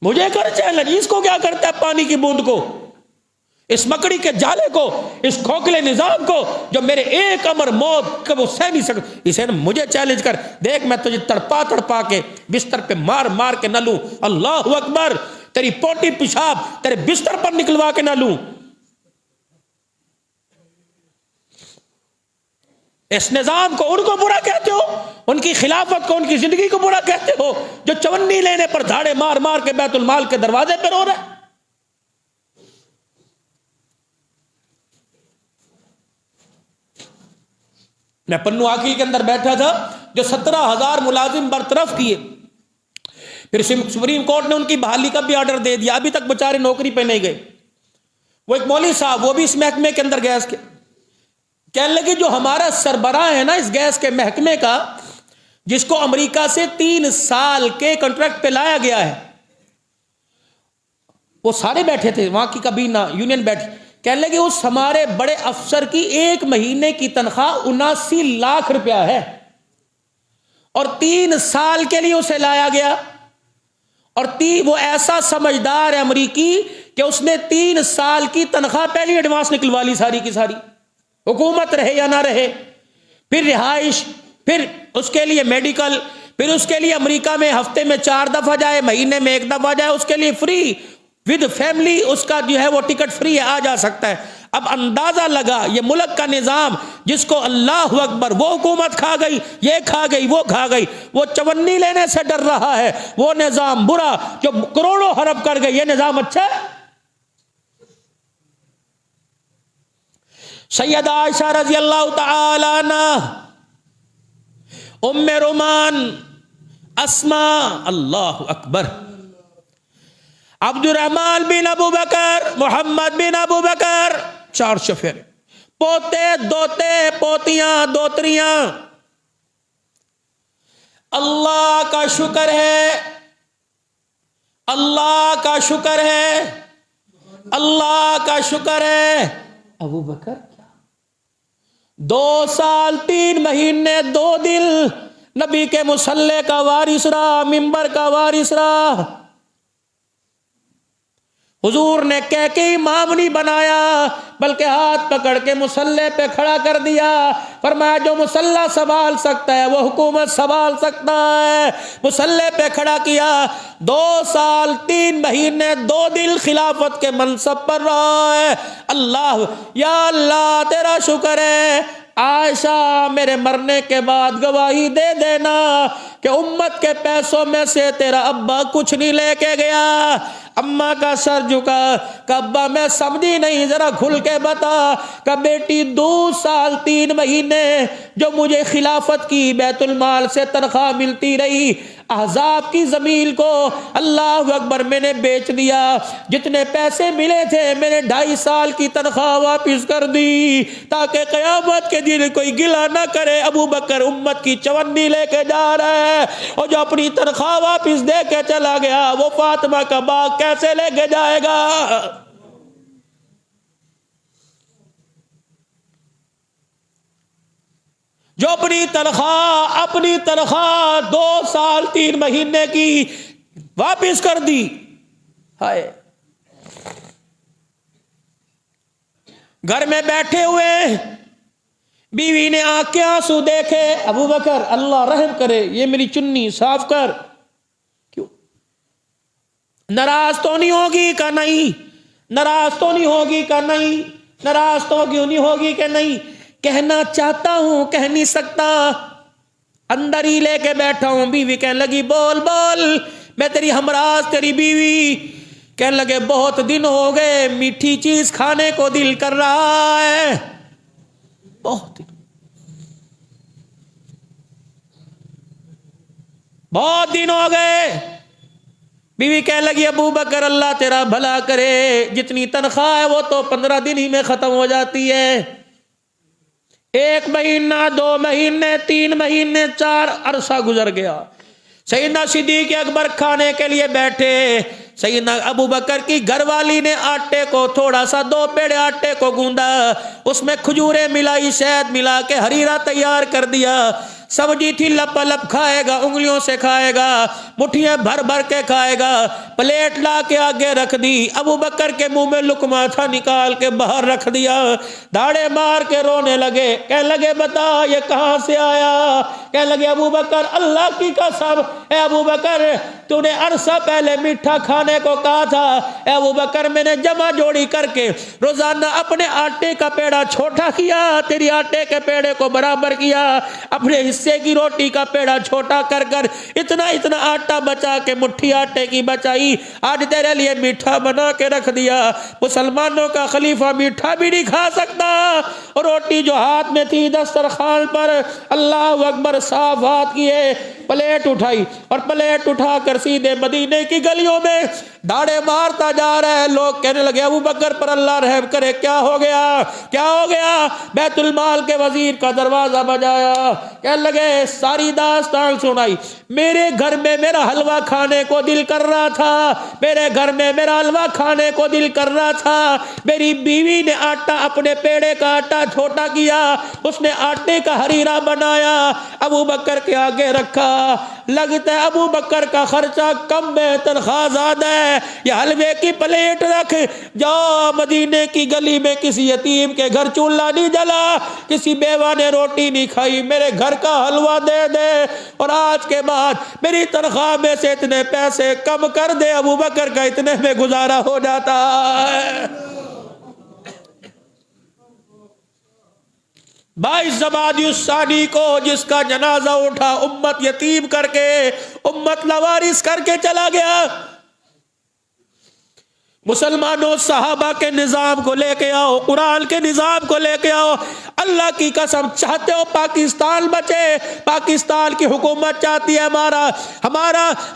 مجھے کر چیلنج۔ اس کو کیا کرتا ہے؟ پانی کی بوند کو، اس مکڑی کے جالے کو، اس کھوکھلے نظام کو جو میرے ایک امر موت کو وہ سہ نہیں سکتا، اسے مجھے چیلنج کر، دیکھ میں تجھے تڑپا تڑپا کے بستر پہ مار مار کے نہ لوں۔ اللہ اکبر، تیری پوٹی پیشاب تیرے بستر پر نکلوا کے نہ لوں۔ اس نظام کو، ان کو برا کہتے ہو، ان کی خلافت کو، ان کی زندگی کو برا کہتے ہو جو چونی لینے پر دھاڑے مار مار کے بیت المال کے دروازے پہ رو رہا ہے۔ میں پنو عاقل کے اندر بیٹھا تھا جو 17,000 ملازم برطرف کیے، پھر سپریم کورٹ نے ان کی بحالی کا بھی آرڈر دے دیا، ابھی تک بیچارے نوکری پہ نہیں گئے۔ وہ ایک مولوی صاحب، وہ بھی اس محکمے کے اندر گیس کے، کہنے لگے جو ہمارا سربراہ ہے نا اس گیس کے محکمے کا، جس کو امریکہ سے 3 سال کے کنٹریکٹ پہ لایا گیا ہے، وہ سارے بیٹھے تھے وہاں کی کابینہ یونین بیٹھی، کہنے لگے اس ہمارے بڑے افسر کی 1 مہینے کی تنخواہ 79 لاکھ روپیہ ہے، اور 3 سال کے لیے اسے لایا گیا، اور وہ ایسا سمجھدار ہے امریکی کہ اس نے 3 سال کی تنخواہ پہلی ایڈوانس نکلوا لی ساری کی ساری، حکومت رہے یا نہ رہے، پھر رہائش، پھر اس کے لیے میڈیکل، پھر اس کے لیے امریکہ میں ہفتے میں 4 دفعہ جائے، مہینے میں 1 دفعہ جائے، اس کے لیے فری ود فیملی، اس کا جو ہے وہ ٹکٹ فری ہے، آ جا سکتا ہے۔ اب اندازہ لگا یہ ملک کا نظام جس کو اللہ اکبر، وہ حکومت کھا گئی، یہ کھا گئی، وہ کھا گئی، وہ چونی لینے سے ڈر رہا ہے، وہ نظام برا جو کروڑوں حرب کر گئی، یہ نظام اچھا ہے؟ سیدہ عائشہ رضی اللہ تعالی عنہ، ام رومان، اسماء، اللہ اکبر، عبد الرحمن بن ابو بکر، محمد بن ابو بکر، 4 شفیع، پوتے دوتے پوتیاں دوتریاں، اللہ کا شکر ہے، اللہ کا شکر ہے، اللہ کا شکر ہے۔ ابو بکر 2 سال 3 مہینے 2 دن نبی کے مصلی کا وارث رہا، منبر کا وارث رہا۔ حضور نے کہہ کے امام نہیں بنایا بلکہ ہاتھ پکڑ کے مصلی پہ کھڑا کر دیا، فرمایا جو مصلی سنبھال سکتا ہے وہ حکومت سنبھال سکتا ہے، مصلی پہ کھڑا کیا، 2 سال 3 مہینے 2 دن خلافت کے منصب پر رہا ہے۔ اللہ، یا اللہ تیرا شکر ہے، عائشہ میرے مرنے کے بعد گواہی دے دینا کہ امت کے پیسوں میں سے تیرا ابا کچھ نہیں لے کے گیا۔ اماں کا سر جھکا کہ ابا میں سمجھی نہیں، ذرا کھل کے بتا کہ بیٹی 2 سال 3 مہینے جو مجھے خلافت کی بیت المال سے تنخواہ ملتی رہی، احزاب کی زمین کو اللہ اکبر میں نے بیچ دیا، جتنے پیسے ملے تھے میں نے 2.5 سال کی تنخواہ واپس کر دی تاکہ قیامت کے دن کوئی گلہ نہ کرے ابو بکر امت کی چونی لے کے جا رہا ہے، اور جو اپنی تنخواہ واپس دے کے چلا گیا وہ فاطمہ کا باغ کیسے لے کے جائے گا؟ جو اپنی تنخواہ 2 سال 3 مہینے کی واپس کر دی، ہائے، گھر میں بیٹھے ہوئے بیوی نے آنکھ کے آنسو دیکھے، ابو بکر اللہ رحم کرے، یہ میری چنی صاف کر۔ کیوں ناراض تو نہیں ہوگی کہ نہیں، ناراض تو نہیں ہوگی کہ نہیں، ناراض تو کیوں نہیں ہوگی کہ نہیں؟ کہنا چاہتا ہوں کہہ نہیں سکتا، اندر ہی لے کے بیٹھا ہوں۔ بیوی کہنے لگی بول بول، میں تیری ہمراز تیری بیوی۔ کہنے لگے بہت دن ہو گئے، میٹھی چیز کھانے کو دل کر رہا ہے، بہت دن ہو گئے۔ بیوی کہنے لگی ابو بکر اللہ تیرا بھلا کرے، جتنی تنخواہ ہے وہ تو 15 دن ہی میں ختم ہو جاتی ہے، 1 مہینہ 2 مہینے 3 مہینے 4 عرصہ گزر گیا۔ سیدنا صدیق اکبر کھانے کے لیے بیٹھے، سیدنا ابو بکر کی گھر والی نے آٹے کو تھوڑا سا 2 پیڑے آٹے کو گوندا، اس میں کھجوریں ملائی، شہد ملا کے ہریرا تیار کر دیا۔ سمجھی تھی لپ لپ کھائے گا، انگلیوں سے کھائے گا، مٹھیاں بھر بھر کے کھائے گا۔ پلیٹ لا کے آگے رکھ دی، ابو بکر کے منہ میں لقمہ تھا نکال کے باہر رکھ دیا، داڑے مار کے رونے لگے۔ کہنے لگے بتا یہ کہاں سے آیا؟ کہنے لگے ابو بکر اللہ کی قسم، اے ابو بکر تو نے عرصہ پہلے میٹھا کھانے کو کہا تھا، اے ابو بکر میں نے جمع جوڑی کر کے روزانہ اپنے آٹے کا پیڑا چھوٹا کیا، تیری آٹے کے پیڑے کو برابر کیا، اپنے حصے کی روٹی کا پیڑا چھوٹا کر کر اتنا اتنا آٹا بچا کے مٹھی آٹے کی بچائی، آج تیرے لیے میٹھا بنا کے رکھ دیا۔ مسلمانوں کا خلیفہ میٹھا بھی نہیں کھا سکتا، اور روٹی جو ہاتھ میں تھی دسترخوان پر، اللہ اکبر، صاف ہاتھ کیے، پلیٹ اٹھائی اور پلیٹ اٹھا کر سیدھے مدینے کی گلیوں میں داڑے مارتا جا رہا ہے۔ لوگ کہنے لگے ابو بکر پر اللہ رحم کرے، کیا ہو گیا کیا ہو گیا؟ بیت المال کے وزیر کا دروازہ بجایا، کہنے لگے ساری داستان سنائی، میرے گھر میں میرا حلوہ کھانے کو دل کر رہا تھا، میرے گھر میں میرا حلوہ کھانے کو دل کر رہا تھا، میری بیوی نے آٹا اپنے پیڑے کا آٹا چھوٹا کیا، اس نے آٹے کا ہریرا بنایا، ابو بکر کے آگے رکھا۔ لگتا ہے ابو بکر کا خرچہ کم ہے، تنخواہ زیادہ ہے، یہ حلوے کی پلیٹ رکھ، جاؤ مدینے کی گلی میں کسی یتیم کے گھر چولہا نہیں جلا، کسی بیوہ نے روٹی نہیں کھائی، میرے گھر کا حلوہ دے دے، اور آج کے بعد میری تنخواہ میں سے اتنے پیسے کم کر دے۔ ابو بکر کا اتنے میں گزارا ہو جاتا ہے۔ 22 جمادی الثانی کو جس کا جنازہ اٹھا، امت یتیم کر کے، امت لوارث کر کے چلا گیا۔ مسلمانوں صحابہ کے نظام کو لے کے آؤ، قرآن کے نظام کو لے کے آؤ۔ اللہ کی قسم چاہتے ہو پاکستان بچے، پاکستان کی حکومت چاہتی ہے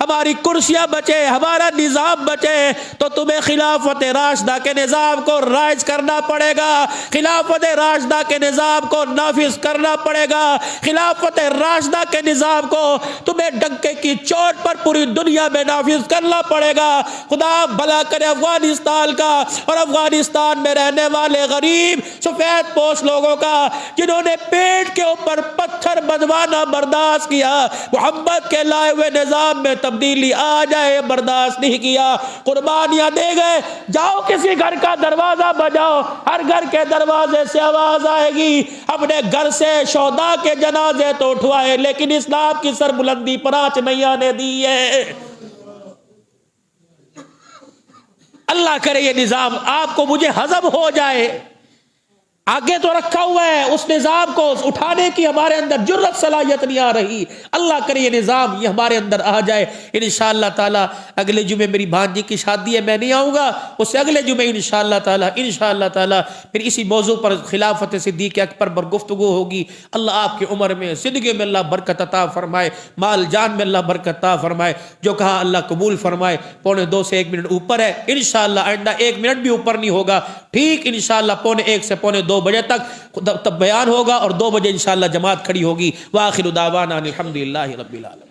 ہماری کرسیاں بچے، ہمارا نظام بچے، تو تمہیں خلافت راشدہ کے نظام کو رائج کرنا پڑے گا، خلافت راشدہ کے نظام کو نافذ کرنا پڑے گا، خلافت راشدہ کے نظام کو تمہیں ڈنکے کی چوٹ پر پوری دنیا میں نافذ کرنا پڑے گا۔ خدا بھلا کرے افغانستان کا اور افغانستان میں رہنے والے غریب سفید پوش لوگوں کا، جنہوں نے پیٹ کے اوپر پتھر بدوانا برداشت کیا، محمد کے لائے ہوئے نظام میں تبدیلی آ جائے برداشت نہیں کیا، قربانیاں دے گئے۔ جاؤ کسی گھر کا دروازہ بجاؤ، ہر گھر کے دروازے سے آواز آئے گی، اپنے گھر سے شہداء کے جنازے تو اٹھوائے لیکن اسلام کی سربلندی پر آنچ نہیں آنے دی ہے۔ اللہ کرے یہ نظام آپ کو مجھے ہضم ہو جائے، آگے تو رکھا ہوا ہے، اس نظام کو اٹھانے کی ہمارے اندر جرت صلاحیت نہیں آ رہی۔ اللہ کرے یہ نظام یہ ہمارے اندر آ جائے۔ انشاءاللہ تعالی اگلے جمعے میری بھانجی کی شادی ہے، میں نہیں آؤں گا، اس سے اگلے جمعے انشاءاللہ تعالی پھر اسی موضوع پر خلافت صدیق اکبر پر گفتگو ہوگی۔ اللہ آپ کی عمر میں زندگی میں اللہ برکت عطا فرمائے، مال جان میں اللہ برکت عطا فرمائے، جو کہا اللہ قبول فرمائے۔ 2:45 سے 1 منٹ اوپر ہے، انشاءاللہ آئندہ 1 منٹ بھی اوپر نہیں ہوگا، ٹھیک انشاءاللہ 1:45 سے 2:45 بجے تک تب بیان ہوگا، اور 2 بجے انشاءاللہ جماعت کھڑی ہوگی۔ وآخر دعوانا الحمدللہ رب العالمین۔